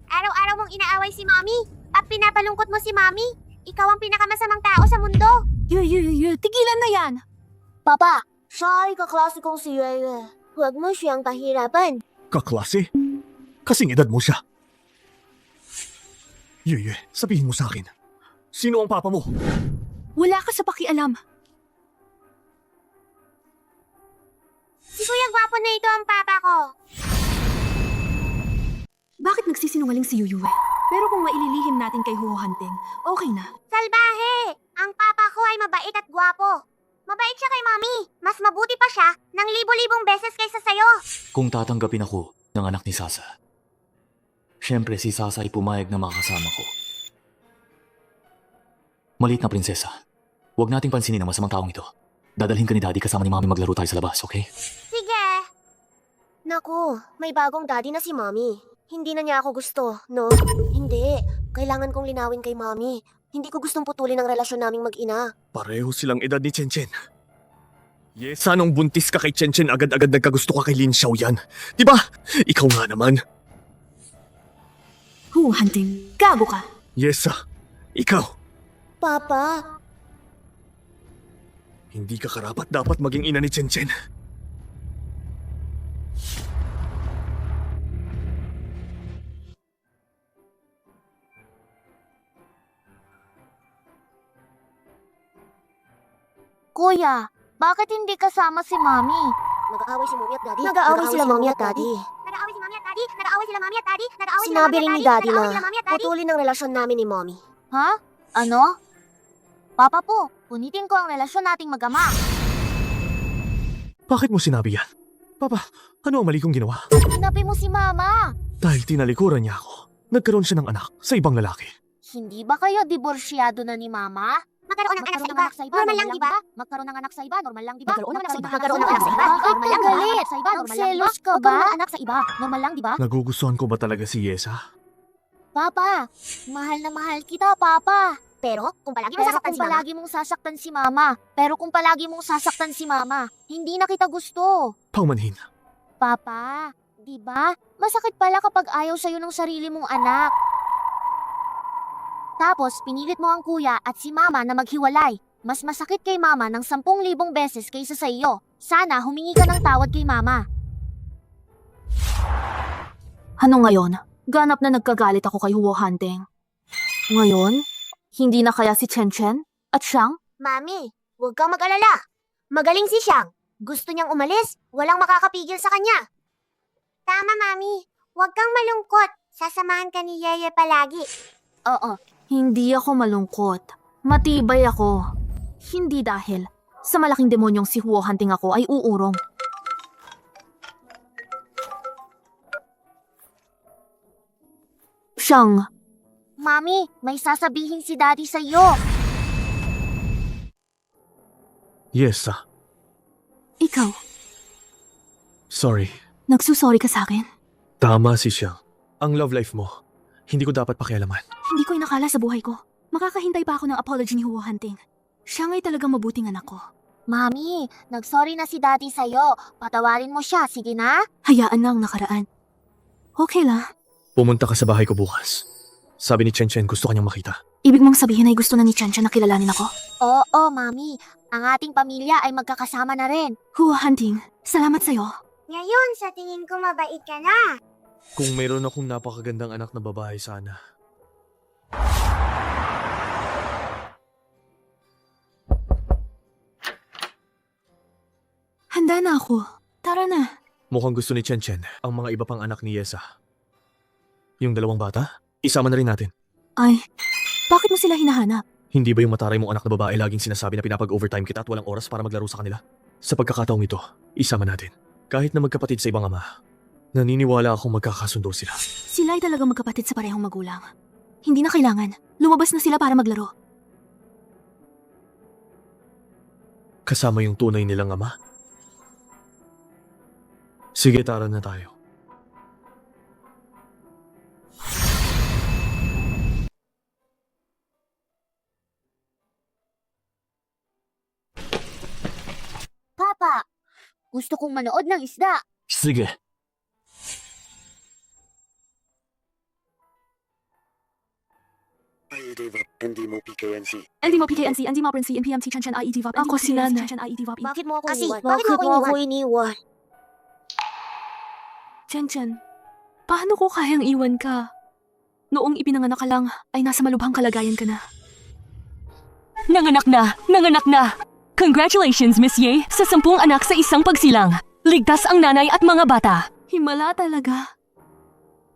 Araw-araw mong inaaway si Mami at pinapalungkot mo si Mami. Ikaw ang pinakamasamang tao sa mundo. Tigilan na yan! Papa, siya ay kaklase kong si Yeye. Huwag mo siyang pahirapan. Kaklase? Kasing edad mo siya. Yeye, sabihin mo sa akin. Sino ang papa mo? Wala ka sa pakialam. Si Kuya Gwapo na ito ang papa ko. Bakit nagsisinungaling si Yuyue? Pero kung maililihim natin kay Huo Hanting, okay na. Salbahe! Ang papa ko ay mabait at gwapo. Mabait siya kay Mami. Mas mabuti pa siya ng libo-libong beses kaysa sayo. Kung tatanggapin ako ng anak ni Sasa, syempre si Sasa ay pumayag na makasama ko. Maliit na prinsesa, huwag nating pansinin ang masamang taong ito. Dadalhin ka ni Daddy kasama ni Mami maglaro tayo sa labas, okay? Sige. Naku, may bagong daddy na si Mami. Hindi na niya ako gusto, no? Hindi. Kailangan kong linawin kay Mami. Hindi ko gustong putulin ang relasyon naming mag-ina. Pareho silang edad ni Chen Chen. Yesa, nung buntis ka kay Chen Chen, agad-agad nagkagusto ka kay Lin Xiaoyan. Diba? Ikaw nga naman. Huo Hanting, gago ka. Yesa, ikaw. Papa, Hindi ka karapat dapat maging ina ni Chen Chen. Kuya, bakit hindi kasama si Mami? nag-aaway si Mommy at Daddy. Nag-aaway sila Mommy at Daddy. Nag-aaway si Mommy at Daddy. Nag-aaway sila Mommy at Daddy. Nag-aaway sila Sinabi rin ni Daddy na putulin ang relasyon namin ni Mommy. Ha? Ano? Papa po, punitin ko ang relasyon nating mag-ama. Bakit mo sinabi yan? Papa, ano ang mali kong ginawa? Tinabi mo si Mama. Dahil tinalikuran niya ako, nagkaroon siya ng anak sa ibang lalaki. Hindi ba kayo diborsyado na ni Mama? Magkaroon ng anak sa iba. Normal lang, di ba? Magkaroon ng anak sa iba, normal lang, di ba? Magkaroon ng anak sa iba. Magkaroon ng anak sa iba. Bakit Normal lang, ka di ba? galit? Sa iba, normal lang, di ba? Magselos ka ba? Magkaroon ng anak sa iba, normal lang, di ba? Nagugustuhan ko ba talaga si Yesa? Papa, mahal na mahal kita, Papa. Pero, kung palagi mo Pero sasaktan kung si Mama, palagi mong sasaktan si Mama, pero kung palagi mong sasaktan si Mama, hindi na kita gusto. Paumanhin. Papa, di ba? Masakit pala kapag ayaw sa'yo ng sarili mong anak. Tapos, pinilit mo ang kuya at si Mama na maghiwalay. Mas masakit kay Mama ng 10,000 beses kaysa sa iyo. Sana humingi ka ng tawad kay Mama. Ano ngayon? Ganap na nagkagalit ako kay Huo Hanting. Ngayon, hindi na kaya si Chen Chen at Xiang? Mami, huwag kang mag-alala. Magaling si Xiang. Gusto niyang umalis, walang makakapigil sa kanya. Tama, Mami. Huwag kang malungkot. Sasamahan ka ni Yeye palagi. Oo, hindi ako malungkot. Matibay ako. Hindi dahil sa malaking demonyong si Huo Hanting ako ay uurong. Xiang, Mami, may sasabihin si Daddy sa iyo. Yesa, ikaw, sorry. nagsusorry ka sa akin. Tama si Xiang. Ang love life mo, hindi ko dapat pakialaman. Hindi ko inakala sa buhay ko. Makakahintay pa ako ng apology ni Huo Hanting. Siya nga'y talagang mabuting anak ko. Mami, nagsorry na si Daddy sa iyo. Patawarin mo siya, sige na? Hayaan na ang nakaraan. Okay lang. Pumunta ka sa bahay ko bukas. Sabi ni Chen Chen gusto kanyang makita. Ibig mong sabihin ay gusto na ni Chen Chen na kilalanin ako? Oo, Mami. Ang ating pamilya ay magkakasama na rin. Huo Hanting, salamat sa'yo. Ngayon, sa tingin ko mabait ka na. Kung mayroon akong napakagandang anak na babae sana. Handa na ako. Tara na. Mukhang gusto ni Chen Chen ang mga iba pang anak ni Yesa. Yung dalawang bata, isama na rin natin. Ay, bakit mo sila hinahanap? Hindi ba yung mataray mong anak na babae laging sinasabi na pinapag-overtime kita at walang oras para maglaro sa kanila? Sa pagkakataong ito, isama natin. Kahit na magkapatid sa ibang ama, naniniwala akong magkakasundo sila. Sila ay talagang magkapatid sa parehong magulang. Hindi na kailangan. Lumabas na sila para maglaro. Kasama yung tunay nilang ama. Sige, tara na tayo. Papa, gusto kong manood ng isda. Sige. Hindi mo PKNC. Hindi mo PKNC, hindi mo Prince, NPMT, Chen IED VAP. Ako si Nanay. Bakit mo ako iniwan? Chen, paano ko kayang iwan ka? Noong ipinanganak ka lang, ay nasa malubhang kalagayan ka na. Nanganak na! Congratulations, Miss Ye, sa 10 anak sa isang pagsilang. Ligtas ang nanay at mga bata. Himala talaga.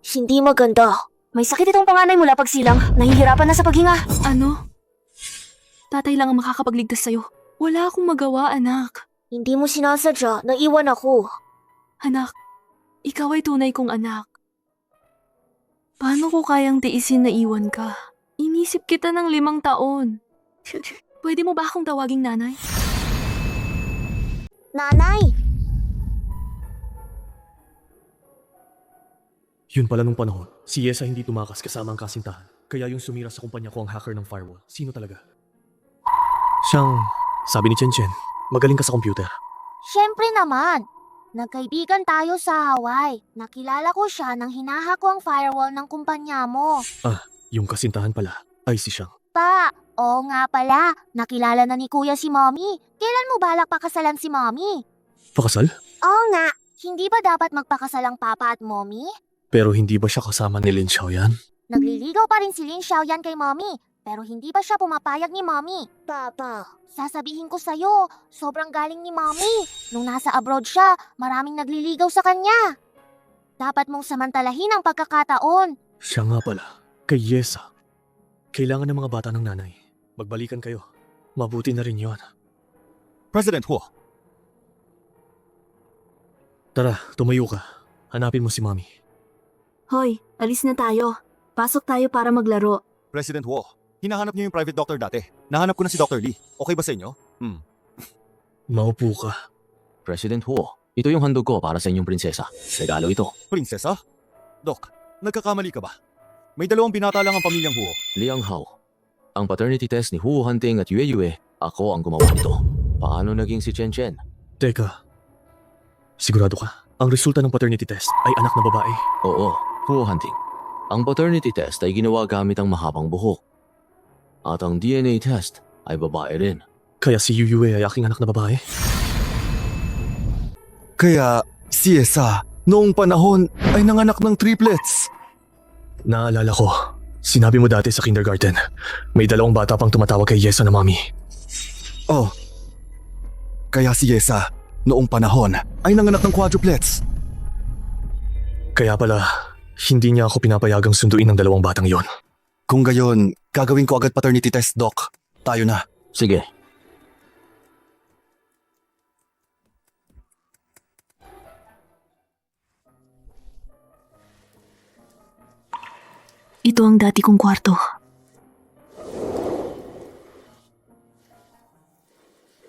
Hindi maganda. May sakit itong panganay mula pagsilang. Nahihirapan na sa paghinga. Ano? Tatay lang ang makakapagligtas sa'yo. Wala akong magawa, anak. Hindi mo sinasadya, naiwan ako. Anak, ikaw ay tunay kong anak. Paano ko kayang tiisin na iwan ka? Inisip kita ng 5 taon. Pwede mo ba akong tawaging nanay? Nanay! Yun pala nung panahon, si Yesa hindi tumakas kasama ang kasintahan. Kaya yung sumira sa kumpanya ko ang hacker ng firewall. Sino talaga? Siyang, sabi ni Chen, magaling ka sa computer. Siyempre naman. Nagkaibigan tayo sa Hawaii. Nakilala ko siya nang hinahack ko ang firewall ng kumpanya mo. Yung kasintahan pala ay si Siyang. Oo nga pala. Nakilala na ni Kuya si Mommy. Kailan mo balak pakasalan si Mommy? Pakasal? Oo nga. Hindi ba dapat magpakasal ang Papa at Mommy? Pero hindi ba siya kasama ni Lin Xiaoyan? Nagliligaw pa rin si Lin Xiaoyan kay Mommy. Pero hindi ba siya pumapayag ni Mommy? Papa. Sasabihin ko sa'yo, sobrang galing ni Mommy. Nung nasa abroad siya, maraming nagliligaw sa kanya. Dapat mong samantalahin ang pagkakataon. Siya nga pala, kay Yesa. Kailangan ng mga bata ng nanay. Magbalikan kayo. Mabuti na rin yon. President Huo, Tara, tumayo ka. Hanapin mo si Mami. Hoy, alis na tayo. Pasok tayo para maglaro. President Huo, hinahanap niyo yung private doctor dati. Nahanap ko na si Dr. Lee. Okay ba sa inyo? Maupo ka. President Huo, ito yung handog ko para sa inyong prinsesa. Regalo ito. Prinsesa? Doc, nagkakamali ka ba? May 2 binata lang ang pamilyang Huo. Liang Hao. Ang paternity test ni Huo Hanting at Yue Yue, ako ang gumawa nito. Paano naging si Chen? Teka, sigurado ka? Ang resulta ng paternity test ay anak na babae. Oo, Huo Hanting. Ang paternity test ay ginawa gamit ang mahabang buhok. At ang DNA test ay babae rin. Kaya si Yuyue ay aking anak na babae? Kaya si Yesa, noong panahon ay nanganak ng triplets. Naalala ko, sinabi mo dati sa kindergarten, may 2 bata pang tumatawag kay Yesa na Mami. Oh, kaya si Yesa, noong panahon ay nanganak ng quadruplets. Kaya pala, hindi niya ako pinapayagang sunduin ng 2 batang yon. Kung gayon, gagawin ko agad paternity test, Doc. Tayo na. Sige. Ito ang dati kong kwarto.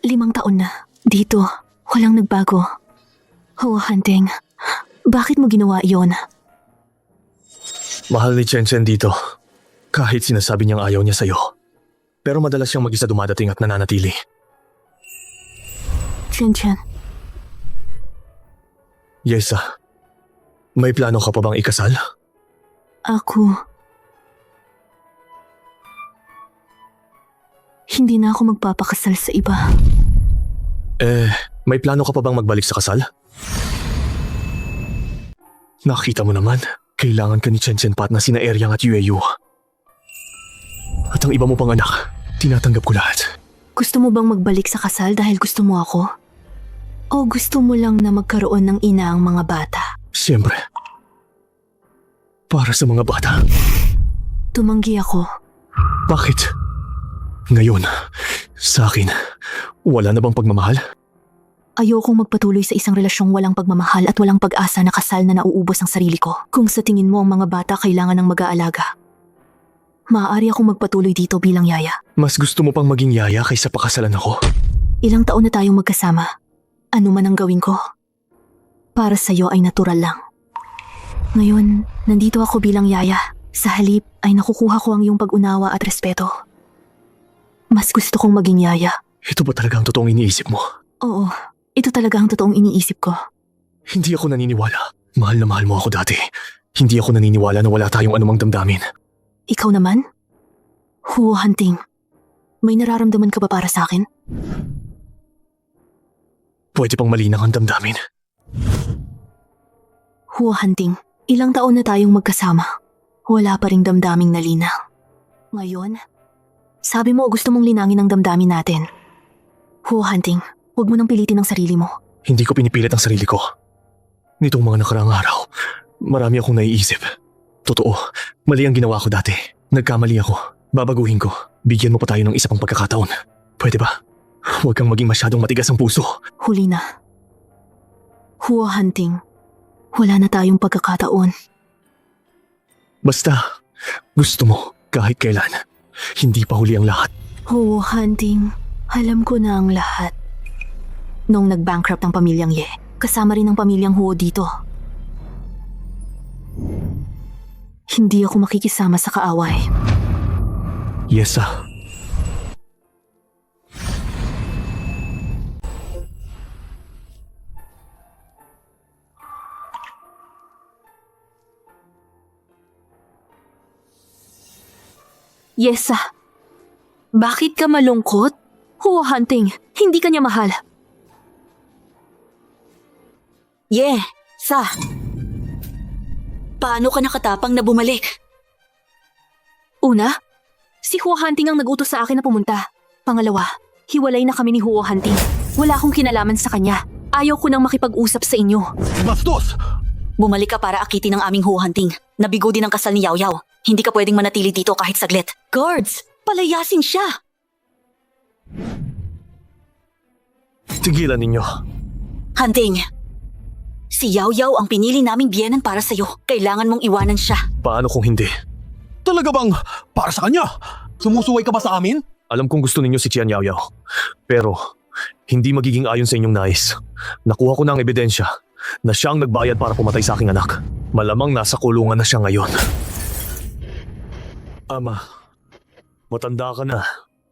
5 taon na. Dito, walang nagbago. Huo Hanting, bakit mo ginawa iyon? Mahal ni Chen dito. Kahit sinasabi niyang ayaw niya sa'yo. Pero madalas siyang mag-isa dumadating at nananatili. Chen. Yesa, may plano ka pa bang ikasal? Ako... Hindi na ako magpapakasal sa iba. May plano ka pa bang magbalik sa kasal? Nakita mo naman, kailangan ka ni Chen Pat na sina Eryang at Yueyu. At ang iba mo pang anak, tinatanggap ko lahat. Gusto mo bang magbalik sa kasal dahil gusto mo ako? O gusto mo lang na magkaroon ng ina ang mga bata? Siyempre. Para sa mga bata. Tumanggi ako. Bakit? Ngayon, sa akin, wala na bang pagmamahal? Ayokong magpatuloy sa isang relasyong walang pagmamahal at walang pag-asa na kasal na nauubos ang sarili ko. Kung sa tingin mo ang mga bata kailangan ng mag-aalaga, maaari akong magpatuloy dito bilang yaya. Mas gusto mo pang maging yaya kaysa pakasalan ako? Ilang taon na tayong magkasama. Ano man ang gawin ko, para sa'yo ay natural lang. Ngayon, nandito ako bilang yaya. Sa halip ay nakukuha ko ang iyong pag-unawa at respeto. Mas gusto kong maging yaya. Ito ba talaga ang totoong iniisip mo? Oo, ito talaga ang totoong iniisip ko. Hindi ako naniniwala. Mahal na mahal mo ako dati. Hindi ako naniniwala na wala tayong anumang damdamin. Ikaw naman? Huo Hunting, may nararamdaman ka ba para sa akin? Pwede pang malinang ang damdamin. Huo Hunting, ilang taon na tayong magkasama. Wala pa ring damdaming nalinaw. Ngayon, sabi mo gusto mong linangin ang damdamin natin. Huo Hunting, huwag mo nang pilitin ang sarili mo. Hindi ko pinipilit ang sarili ko. Nitong mga nakaraang araw, marami akong naiisip. Totoo, mali ang ginawa ko dati. Nagkamali ako. Babaguhin ko. Bigyan mo pa tayo ng isa pang pagkakataon. Pwede ba? Huwag kang maging masyadong matigas ang puso. Huli na. Huo Hunting, wala na tayong pagkakataon. Basta, gusto mo kahit kailan. Hindi pa huli ang lahat. Huo Hunting, alam ko na ang lahat. Noong nag-bankrupt ang pamilyang Ye, kasama rin ang pamilyang Huo dito. Hindi ako makikisama sa kaaway. Yesa. Yesa, bakit ka malungkot? Huo Hunting, hindi ka niya mahal. Paano ka nakatapang na bumalik? Una, si Huo Hunting ang nag-utos sa akin na pumunta. Pangalawa, hiwalay na kami ni Huo Hunting. Wala akong kinalaman sa kanya. Ayaw ko nang makipag-usap sa inyo. Bastos! Bumalik ka para akitin ang aming Huo Hunting. Nabigo din ang kasal ni Yao Yao. Hindi ka pwedeng manatili dito kahit saglit. Guards! Palayasin siya! Tigilan ninyo. Hunting! Si Yao Yao ang pinili naming biyenan para sa'yo. Kailangan mong iwanan siya. Paano kung hindi? Talaga bang para sa kanya? Sumusuway ka ba sa amin? Alam kong gusto ninyo si Qian Yao Yao. Pero, hindi magiging ayon sa inyong nais. Nakuha ko na ang ebidensya na siya ang nagbayad para pumatay sa aking anak. Malamang nasa kulungan na siya ngayon. Ama, matanda ka na.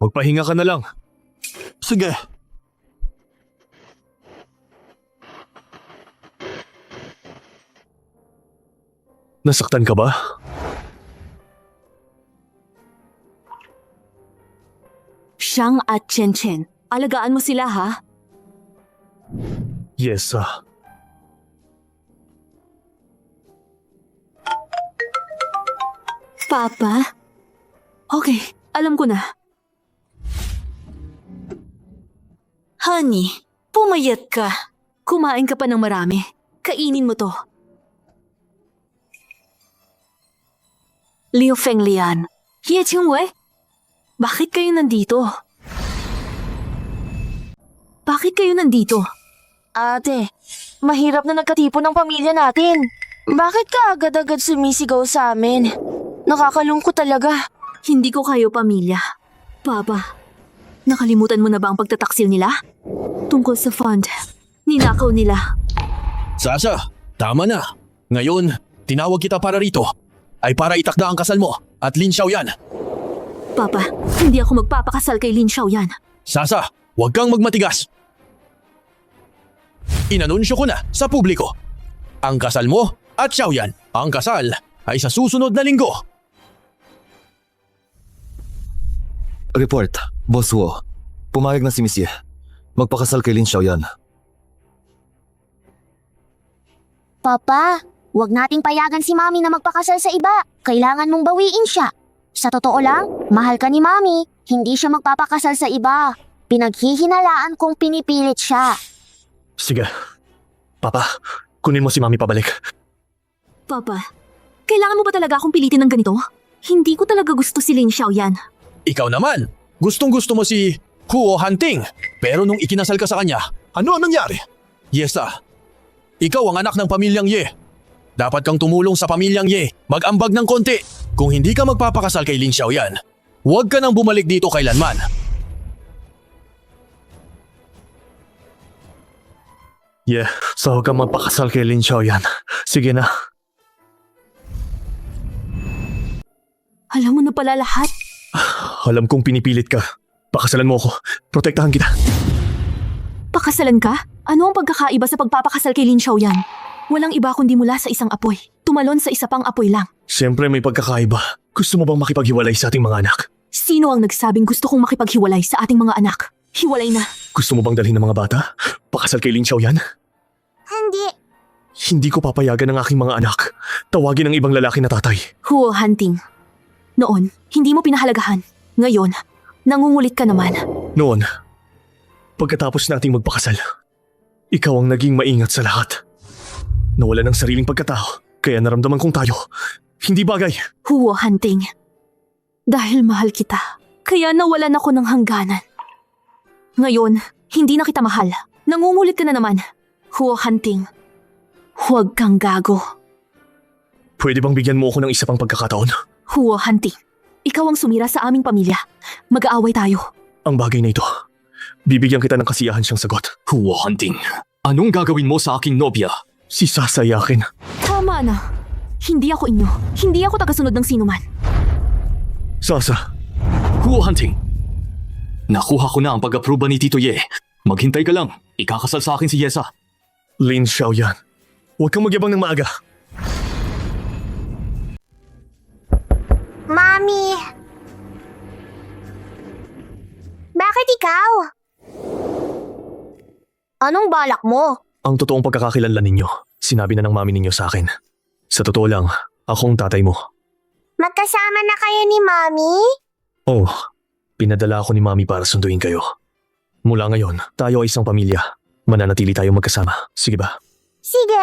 Magpahinga ka na lang. Sige. Nasaktan ka ba? Shang at Chen Chen, alagaan mo sila ha? Yes, Papa? Okay, alam ko na. Honey, pumayat ka. Kumain ka pa ng marami. Kainin mo to. Liu Fenglian, Ye Qingwei, bakit kayo nandito? Bakit kayo nandito? Ate, mahirap na nagkatipon ng pamilya natin. Bakit ka agad-agad sumisigaw sa amin? Nakakalungkot talaga. Hindi ko kayo pamilya. Papa, nakalimutan mo na ba ang pagtataksil nila? Tungkol sa fund, ninakaw nila. Sasa, tama na. Ngayon, tinawag kita para rito. Ay para itakda ang kasal mo at Lin Xiaoyan. Papa, hindi ako magpapakasal kay Lin Xiaoyan. Sasa, huwag kang magmatigas. Inanunsyo ko na sa publiko. Ang kasal mo at Xiaoyan. Ang kasal ay sa susunod na linggo. Report, Boss Wu. Pumayag na si Miss Ye. Magpakasal kay Lin Xiaoyan. Papa, wag nating payagan si Mami na magpakasal sa iba. Kailangan mong bawiin siya. Sa totoo lang, mahal ka ni Mami. Hindi siya magpapakasal sa iba. Pinaghihinalaan kung pinipilit siya. Sige. Papa, kunin mo si Mami pabalik. Papa, kailangan mo ba talaga akong pilitin ng ganito? Hindi ko talaga gusto si Lin Xiaoyan. Ikaw naman, gustong-gusto mo si Huo Hunting. Pero nung ikinasal ka sa kanya, ano ang nangyari? Yesa, ikaw ang anak ng pamilyang Ye. Dapat kang tumulong sa pamilyang Ye. Mag-ambag ng konti. Kung hindi ka magpapakasal kay Lin Xiaoyan, huwag ka nang bumalik dito kailanman. So huwag kang magpakasal kay Lin Xiaoyan. Sige na. Alam mo na pala lahat. Alam kong pinipilit ka. Pakasalan mo ako. Protektahan kita. Pakasalan ka? Ano ang pagkakaiba sa pagpapakasal kay Lin Xiaoyan? Walang iba kundi mula sa isang apoy. Tumalon sa isa pang apoy lang. Siyempre may pagkakaiba. Gusto mo bang makipaghiwalay sa ating mga anak? Sino ang nagsabing gusto kong makipaghiwalay sa ating mga anak? Hiwalay na. Gusto mo bang dalhin ng mga bata? Pakasal kay Lin Xiaoyan? Hindi. Hindi ko papayagan ng aking mga anak. Tawagin ang ibang lalaki na tatay. Huo Hunting. Noon, hindi mo pinahalagahan. Ngayon, nangungulit ka naman. Noon, pagkatapos nating magpakasal, ikaw ang naging maingat sa lahat. Nawala ng sariling pagkatao, kaya naramdaman kong tayo. Hindi bagay. Huo Hunting. Dahil mahal kita, kaya nawalan ako ng hangganan. Ngayon, hindi na kita mahal. Nangungulit ka na naman. Huo Hunting. Huwag kang gago. Pwede bang bigyan mo ako ng isa pang pagkakataon? Huo Hunting. Ikaw ang sumira sa aming pamilya. Mag-aaway tayo. Ang bagay na ito, bibigyan kita ng kasiyahan siyang sagot. Huo Hunting, anong gagawin mo sa aking nobya? Si Sasayakin. Tama na. Hindi ako inyo. Hindi ako tagasunod ng sinuman. Sasa, Huo Hunting, nakuha ko na ang pag-aproba ni Tito Ye. Maghintay ka lang, ikakasal sa akin si Yesa. Lin Xiaoyan, huwag kang magyabang ng maaga. Mami! Bakit ikaw? Anong balak mo? Ang totoong pagkakakilanlan ninyo, sinabi na ng mami ninyo sa akin. Sa totoo lang, akong tatay mo. Magkasama na kayo ni Mami? Oh, pinadala ako ni mami para sunduin kayo. Mula ngayon, tayo ay isang pamilya. Mananatili tayo magkasama. Sige ba? Sige.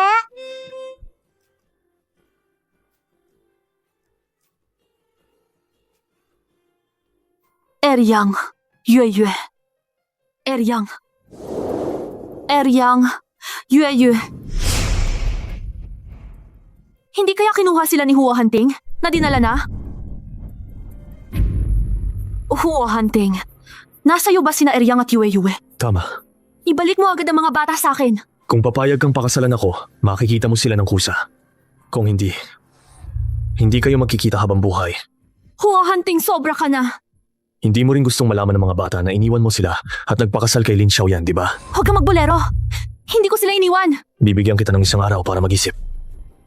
Eryang. Yue. Eryang. Eryang. Yue. Hindi kaya kinuha sila ni Huo Hunting? Na dinala na? Huo Hunting. Nasa'yo ba sina Eryang at Yue? Tama. Ibalik mo agad ang mga bata sa akin. Kung papayag kang pakasalan ako, makikita mo sila ng kusa. Kung hindi, hindi kayo magkikita habang buhay. Huo Hunting, sobra ka na. Hindi mo rin gustong malaman ng mga bata na iniwan mo sila at nagpakasal kay Lin Xiaoyan, di ba? Huwag kang magbolero. Hindi ko sila iniwan. Bibigyan kita ng isang araw para mag-isip.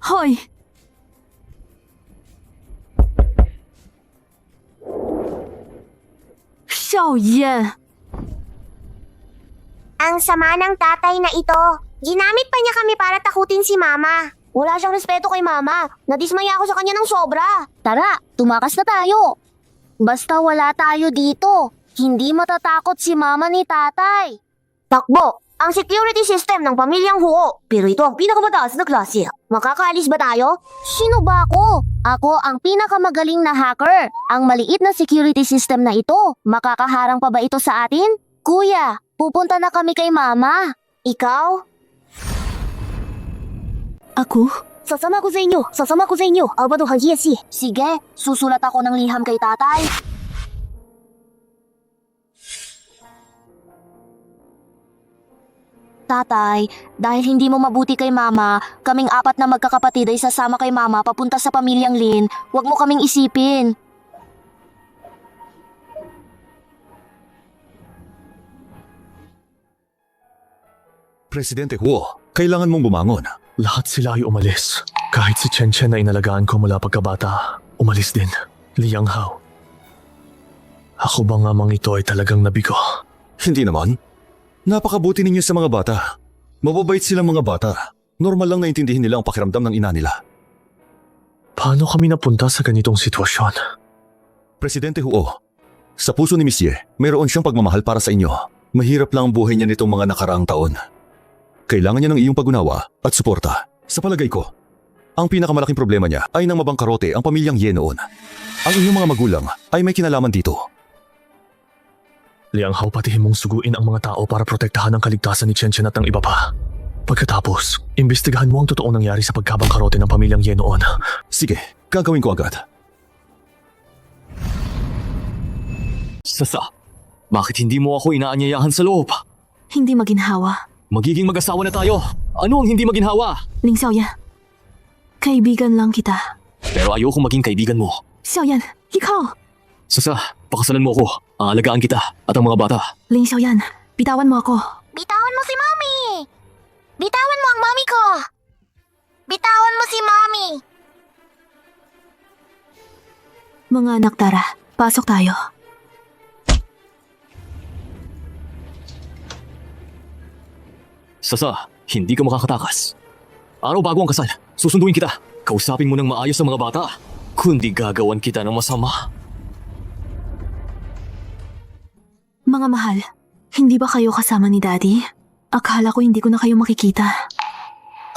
Hoy. Xiaoyan. Ang sama ng tatay na ito. Ginamit pa niya kami para takutin si Mama. Wala siyang respeto kay Mama. Nadismaya ako sa kanya ng sobra. Tara, tumakas na tayo. Basta wala tayo dito. Hindi matatakot si Mama ni Tatay. Takbo! Ang security system ng pamilyang Huo. Pero ito ang pinakamataas na klase. Makakaalis ba tayo? Sino ba ako? Ako ang pinakamagaling na hacker. Ang maliit na security system na ito. Makakaharang pa ba ito sa atin? Kuya, pupunta na kami kay Mama. Ikaw? Ako? Sasama ko sa inyo. Sasama ko sa inyo. Abado hangiyasi. Sige, susulat ako ng liham kay Tatay. Tatay, dahil hindi mo mabuti kay Mama, kaming apat na magkakapatid ay sasama kay Mama papunta sa pamilyang Lin. Huwag mo kaming isipin. Presidente Huo, kailangan mong bumangon. Lahat sila ay umalis. Kahit si Chen Chen na inalagaan ko mula pagkabata, umalis din. Liang Hao. Ako bang amang ito ay talagang nabigo? Hindi naman. Napakabuti ninyo sa mga bata. Mababait silang mga bata. Normal lang naintindihin nila ang pakiramdam ng ina nila. Paano kami napunta sa ganitong sitwasyon? Presidente Huo, sa puso ni Miss Ye, mayroon siyang pagmamahal para sa inyo. Mahirap lang ang buhay niya nitong mga nakaraang taon. Kailangan niya ng iyong pag-unawa at suporta. Sa palagay ko, ang pinakamalaking problema niya ay nang mabangkarote ang pamilyang Ye noon. Ang inyong mga magulang ay may kinalaman dito. Liang Hao, patihin mong suguin ang mga tao para protektahan ang kaligtasan ni Chen Chen at ng iba pa. Pagkatapos, imbestigahan mo ang totoong nangyari sa pagkabangkarote ng pamilyang Ye noon. Sige, gagawin ko agad. Sasa, bakit hindi mo ako inaanyayahan sa loob? Hindi maginhawa. Magiging mag-asawa na tayo. Ano ang hindi maginhawa? Ling Xiaoyan. Kaibigan lang kita. Pero ayoko maging kaibigan mo. Xiaoyan, ikaw! Sasa, pakasalan mo ako. Aalagaan kita at ang mga bata. Ling Xiaoyan, bitawan mo ako. Bitawan mo si Mommy! Bitawan mo ang Mommy ko! Bitawan mo si Mommy! Mga anak, tara. Pasok tayo. Sasa, hindi ka makakatakas. Araw bago ang kasal, susunduin kita. Kausapin mo ng maayos sa mga bata. Kundi gagawan kita ng masama. Mga mahal, hindi ba kayo kasama ni Daddy? Akala ko hindi ko na kayo makikita.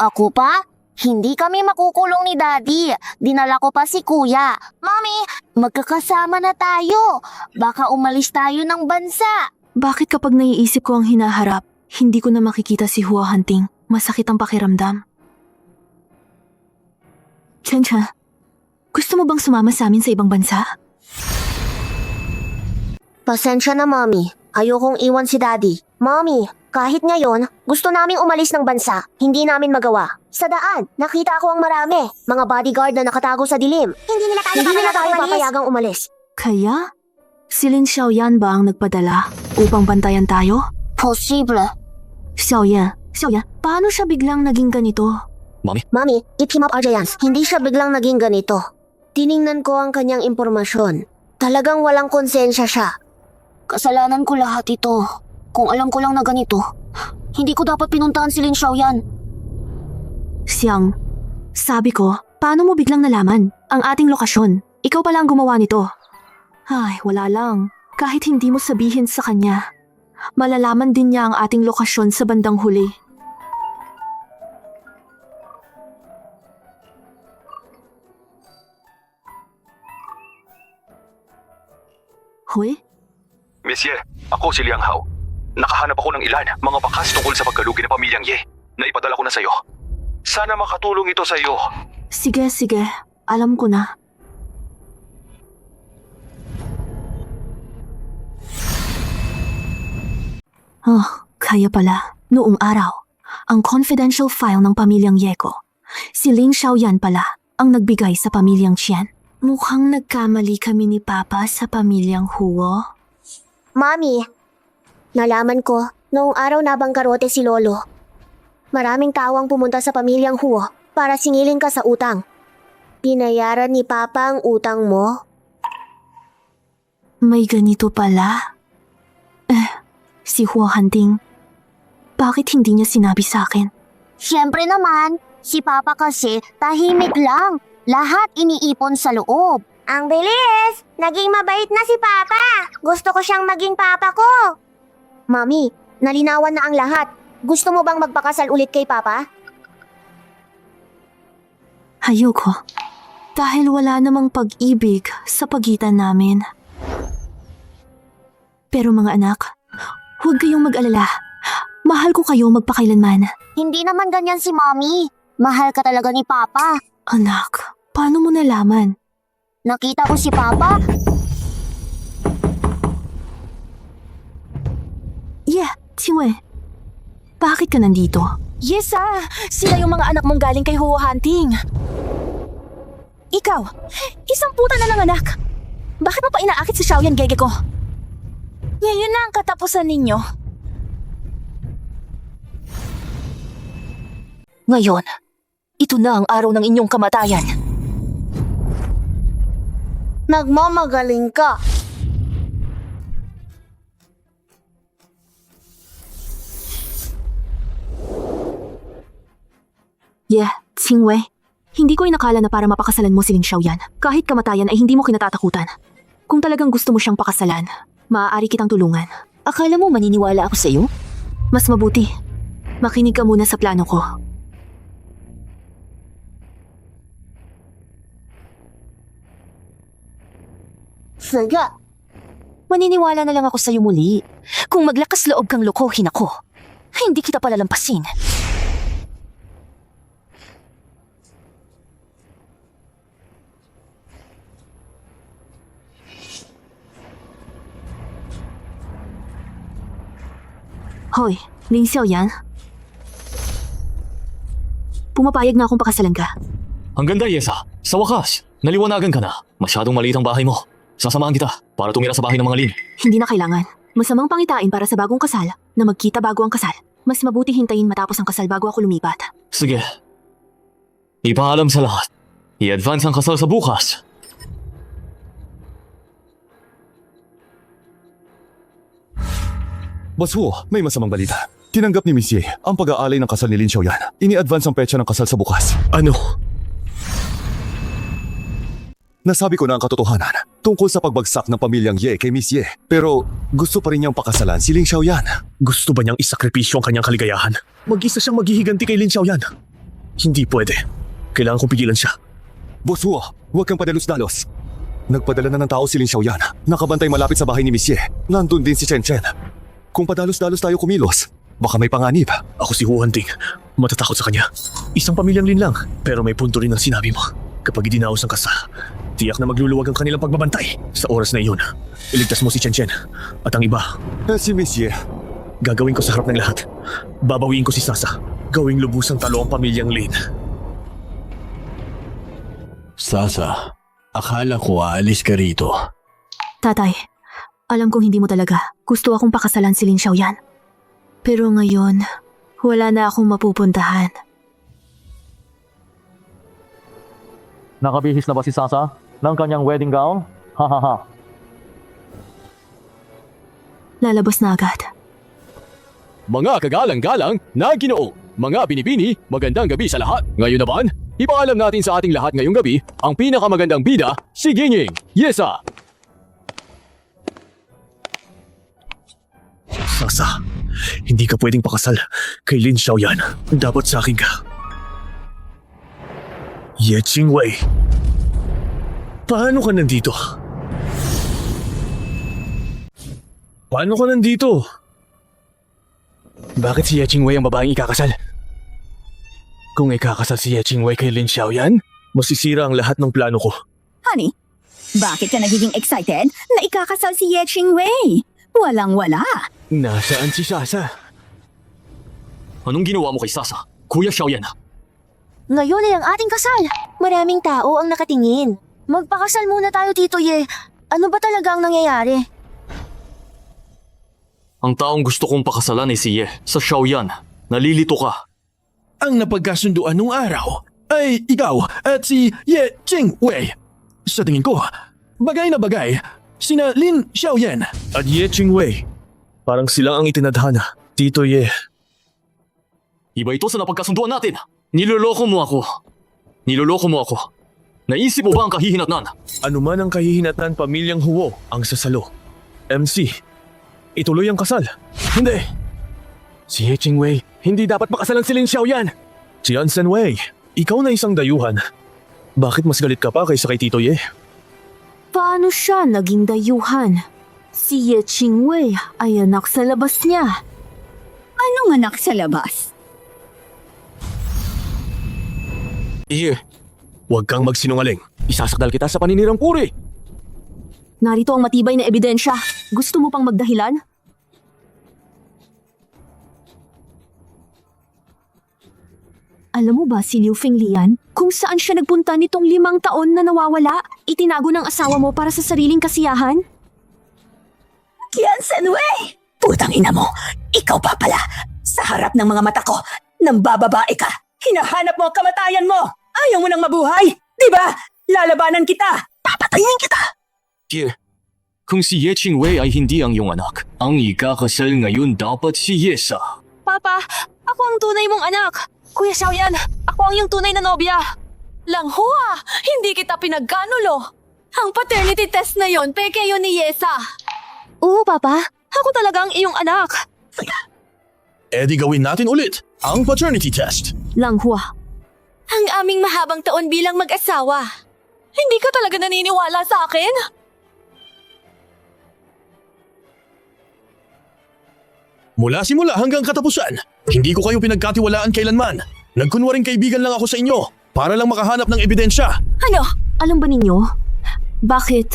Ako pa? Hindi kami makukulong ni Daddy. Dinala ko pa si Kuya. Mami, magkakasama na tayo. Baka umalis tayo ng bansa. Bakit kapag naiisip ko ang hinaharap, hindi ko na makikita si Hua Hunting? Masakit ang pakiramdam. Chen-Chen, gusto mo bang sumama sa amin sa ibang bansa? Pasensya na, Mommy. Ayokong iwan si Daddy. Mommy, kahit ngayon, gusto naming umalis ng bansa. Hindi namin magawa. Sa daan, nakita ko ang marami. Mga bodyguard na nakatago sa dilim. Hindi nila tayo papayagang umalis. Kaya? Si Lin Xiaoyan ba ang nagpadala upang bantayan tayo? Posible. Xiaoyan, paano siya biglang naging ganito? Mommy, keep him up, Arjayans. Hindi siya biglang naging ganito. Tiningnan ko ang kanyang impormasyon. Talagang walang konsensya siya. Kasalanan ko lahat ito. Kung alam ko lang na ganito, hindi ko dapat pinuntahan si Lin Xiaoyan. Xiang, sabi ko, paano mo biglang nalaman ang ating lokasyon? Ikaw pala ang gumawa nito. Ay, wala lang. Kahit hindi mo sabihin sa kanya, malalaman din niya ang ating lokasyon sa bandang huli. Hoy? Monsieur, ako si Liang Hao. Nakahanap ako ng ilan, mga bakas tungkol sa pagkalugi ng pamilyang Ye. Naipadala ko na sa'yo. Sana makatulong ito sa'yo. Sige. Alam ko na. Oh, kaya pala. Noong araw, ang confidential file ng pamilyang Yeko. Si Lin Xiaoyan pala ang nagbigay sa pamilyang Qian. Mukhang nagkamali kami ni Papa sa pamilyang Huo. Mommy, nalaman ko, noong araw na bangkarote si Lolo. Maraming tao ang pumunta sa pamilyang Huo para singilin ka sa utang. Pinayaran ni Papa ang utang mo? May ganito pala. Si Hua Hunting. Bakit hindi niya sinabi sa akin? Siyempre naman, si Papa kasi tahimik lang. Lahat iniipon sa loob. Ang bilis! Naging mabait na si Papa! Gusto ko siyang maging Papa ko! Mami, nalinawan na ang lahat. Gusto mo bang magpakasal ulit kay Papa? Ayoko. Dahil wala namang pag-ibig sa pagitan namin. Pero mga anak, huwag kayong mag-alala. Mahal ko kayo magpakailanman. Hindi naman ganyan si Mommy. Mahal ka talaga ni Papa. Anak, paano mo nalaman? Nakita ko si Papa. Qingwei. Bakit ka nandito? Yes, sila yung mga anak mong galing kay Huo Hunting. Ikaw, isang puta na lang anak. Bakit mo pa inaakit si Xiaoyan Gege ko? Ngayon na ang katapusan ninyo. Ngayon, ito na ang araw ng inyong kamatayan. Nagmamagaling ka. Qingwei. Hindi ko inakala na para mapakasalan mo si Lin Xiaoyan. Kahit kamatayan ay hindi mo kinatatakutan. Kung talagang gusto mo siyang pakasalan, maaari kitang tulungan. Akala mo maniniwala ako sa iyo? Mas mabuti. Makinig ka muna sa plano ko. Sige. Maniniwala na lang ako sa iyo muli. Kung maglakas loob kang lokohin ako, hindi kita palalampasin. Hoy, Lin Xiaoyan. Pumapayag na akong pakasalan ka. Ang ganda, Yesa. Sa wakas, naliwanagan ka na. Masyadong maliit ang bahay mo. Sasamahan kita para tumira sa bahay ng mga Lin. Hindi na kailangan. Masamang pangitain para sa bagong kasal na magkita bago ang kasal. Mas mabuti hintayin matapos ang kasal bago ako lumipat. Sige. Ipaalam sa lahat. I-advance ang kasal sa bukas. Boss Wu, may masamang balita. Tinanggap ni Miss Ye ang pag-aalay ng kasal ni Lin Xiaoyan. Ini-advance ang petsa ng kasal sa bukas. Ano? Nasabi ko na ang katotohanan tungkol sa pagbagsak ng pamilyang Ye kay Miss Ye. Pero gusto pa rin niyang pakasalan si Lin Xiaoyan. Gusto ba niyang isakripisyo ang kanyang kaligayahan? Mag-isa siyang maghihiganti kay Lin Xiaoyan. Hindi pwede. Kailangan kong pigilan siya. Boss Wu, huwag kang padalos-dalos. Nagpadala na ng tao si Lin Xiaoyan. Nakabantay malapit sa bahay ni Miss Ye. Nandun din si Chen Chen. Kung padalos-dalos tayo kumilos, baka may panganib. Ako si Hu Hanting. Matatakot sa kanya. Isang pamilyang Lin lang. Pero may punto rin ang sinabi mo. Kapag idinaos ang kasal, tiyak na magluluwag ang kanilang pagbabantay. Sa oras na iyon, iligtas mo si Chen Chen. At ang iba, Si Miss Ye, gagawin ko sa harap ng lahat. Babawiin ko si Sasa. Gawing lubusang talo ang pamilyang Lin. Sasa, akala ko aalis ka rito. Tatay, alam kong hindi mo talaga gusto akong pakasalan si Lin Xiaoyan. Pero ngayon, wala na akong mapupuntahan. Nakabihis na ba si Sasa ng kanyang wedding gown? Hahaha. Lalabas na agad. Mga kagalang-galang na Ginoo, mga binibini, magandang gabi sa lahat. Ngayon naman, ipaalam natin sa ating lahat ngayong gabi ang pinakamagandang bida, si Gingying Yesa. Sasa, hindi ka pwedeng pakasal kay Lin Xiaoyan. Dapat sa akin ka. Ye Qingwei, paano ka nandito? Paano ka nandito? Bakit si Ye Qingwei ang babaeng ikakasal? Kung ikakasal si Ye Qingwei kay Lin Xiaoyan, masisira ang lahat ng plano ko. Honey, bakit ka nagiging excited na ikakasal si Ye Qingwei? Walang-wala. Nasaan si Sasa? Anong ginawa mo kay Sasa, Kuya Xiaoyan? Ngayon ay ang ating kasal. Maraming tao ang nakatingin. Magpakasal muna tayo, Tito Ye. Ano ba talaga ang nangyayari? Ang taong gusto kong pakasalan ay si Ye sa Xiaoyan. Nalilito ka. Ang napagkasunduan nung araw ay ikaw at si Ye Qingwei. Sa tingin ko, bagay na bagay sina Lin Xiaoyan. At Ye Qingwei. Parang sila ang itinadhana, Tito Ye. Iba ito sa napagkasunduan natin. Niloloko mo ako. Niloloko mo ako. Naisip mo ba ang kahihinatnan? Ano man ang kahihinatnan pamilyang Huo ang sasalo. MC, ituloy ang kasal. Hindi. Si Ye Qingwei, hindi dapat pakasalan si Lin Xiaoyan. Jian Senwei, ikaw na isang dayuhan. Bakit mas galit ka pa kaysa kay Tito Ye? Paano siya naging dayuhan? Si Ye Qingwei ay anak sa labas niya. Anong anak sa labas? Ye, huwag kang magsinungaling. Isasakdal kita sa paninirang puri. Narito ang matibay na ebidensya. Gusto mo pang magdahilan? Alam mo ba si Liu Fenglian kung saan siya nagpunta nitong 5 taon na nawawala? Itinago ng asawa mo para sa sariling kasiyahan? Qian Senwei! Putang ina mo! Ikaw pa pala! Sa harap ng mga mata ko, nang bababae ka! Hinahanap mo ang kamatayan mo! Ayaw mo nang mabuhay! Di ba? Lalabanan kita! Papatayin kita! Ye, kung si Ye Qingwei ay hindi ang iyong anak, ang ikakasal ngayon dapat si Yesa. Papa, ako ang tunay mong anak. Kuya Xiaoyan, ako ang iyong tunay na nobya. Langhua, hindi kita pinagkanulo. Ang paternity test na yon, peke yun ni Yesa. Oo, Papa. Ako talaga ang iyong anak. E di gawin natin ulit ang paternity test. Langhua, Ang aming mahabang taon bilang mag-asawa. Hindi ka talaga naniniwala sa akin? Mula simula hanggang katapusan, hindi ko kayo pinagkatiwalaan kailanman. Nagkunwaring kaibigan lang ako sa inyo para lang makahanap ng ebidensya. ano? Alam ba ninyo? Bakit?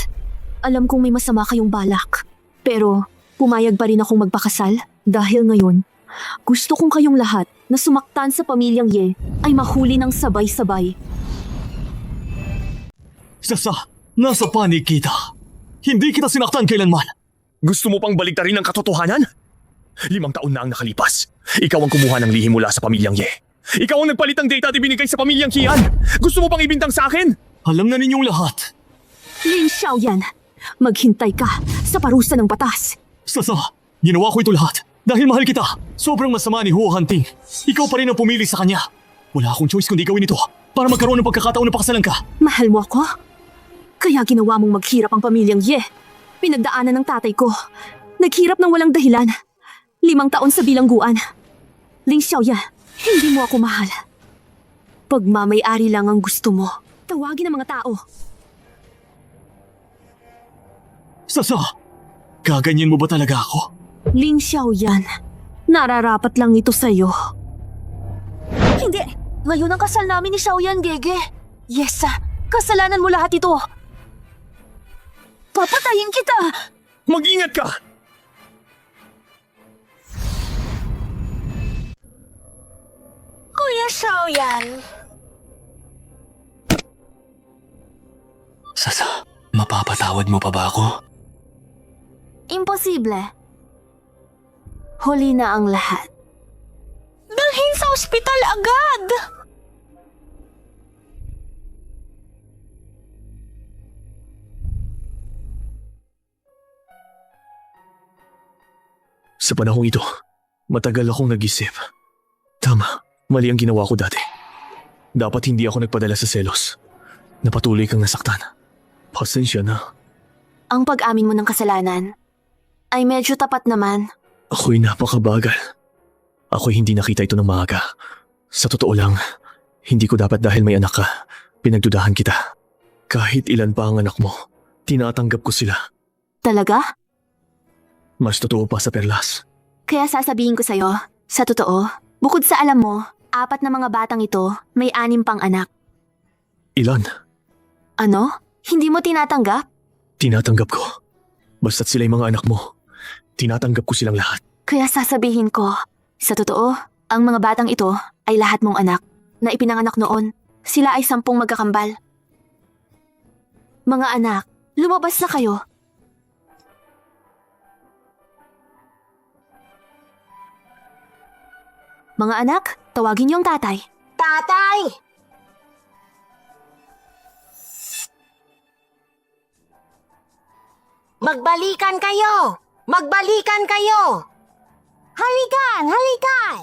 Alam kong may masama kayong balak. Pero pumayag pa rin akong magpakasal dahil ngayon, gusto kong kayong lahat na sumaktan sa pamilyang Ye ay mahuli ng sabay-sabay. Sasa, nasa panig kita. Hindi kita sinaktan kailanman. Gusto mo pang baliktarin ang katotohanan? 5 taon na ang nakalipas. Ikaw ang kumuha ng lihim mula sa pamilyang Ye. Ikaw ang nagpalit ng data at ibinigay sa pamilyang Qian. Gusto mo pang ibintang sa akin? Alam na ninyong lahat. Lin Xiaoyan, maghintay ka sa parusa ng batas. Sasa, ginawa ko ito lahat Dahil mahal kita, sobrang masama ni Huo Hanting. Ikaw pa rin ang pumili sa kanya. Wala akong choice kundi gawin ito para magkaroon ng pagkakataon na pakasalan ka. Mahal mo ako? Kaya ginawa mong maghirap ang pamilyang Ye. Pinagdaanan ng tatay ko. Naghirap ng walang dahilan. 5 taon sa bilangguan. Ling Xiaoyan, hindi mo ako mahal. Pagmamay-ari lang ang gusto mo. Tawagin ang mga tao. Sasa, gaganyan mo ba talaga ako? Ling Xiaoyan, nararapat lang ito sa'yo. Hindi! Ngayon ang kasal namin ni Xiaoyan, Gege. Yes, kasalanan mo lahat ito. Papatayin kita! Mag-ingat ka! Kuya Xiaoyan. Sasa, mapapatawad mo pa ba ako? Imposible. Huli na ang lahat. Dalhin sa ospital agad! Sa panahong ito, matagal akong nag-isip. Tama, mali ang ginawa ko dati. Dapat hindi ako nagpadala sa selos. Napatuloy kang nasaktan. Pasensya na. Ang pag-amin mo ng kasalanan ay medyo tapat naman. Ako'y napakabagal. Ako'y hindi nakita ito ng maaga. Sa totoo lang, hindi ko dapat dahil may anak ka, pinagdudahan kita. Kahit ilan pa ang anak mo, tinatanggap ko sila. Talaga? Mas totoo pa sa perlas. Kaya sasabihin ko sa'yo, sa totoo, bukod sa alam mo, 4 na mga batang ito may 6 pang anak. Ilan? Ano? Hindi mo tinatanggap? Tinatanggap ko. Basta't sila'y mga anak mo, tinatanggap ko silang lahat. Kaya sasabihin ko, sa totoo, ang mga batang ito ay lahat mong anak na ipinanganak noon. Sila ay 10 magkakambal. Mga anak, lumabas na kayo. Mga anak, tawagin niyo ang tatay. Tatay! Magbalikan kayo! Magbalikan kayo! Halikan! Halikan!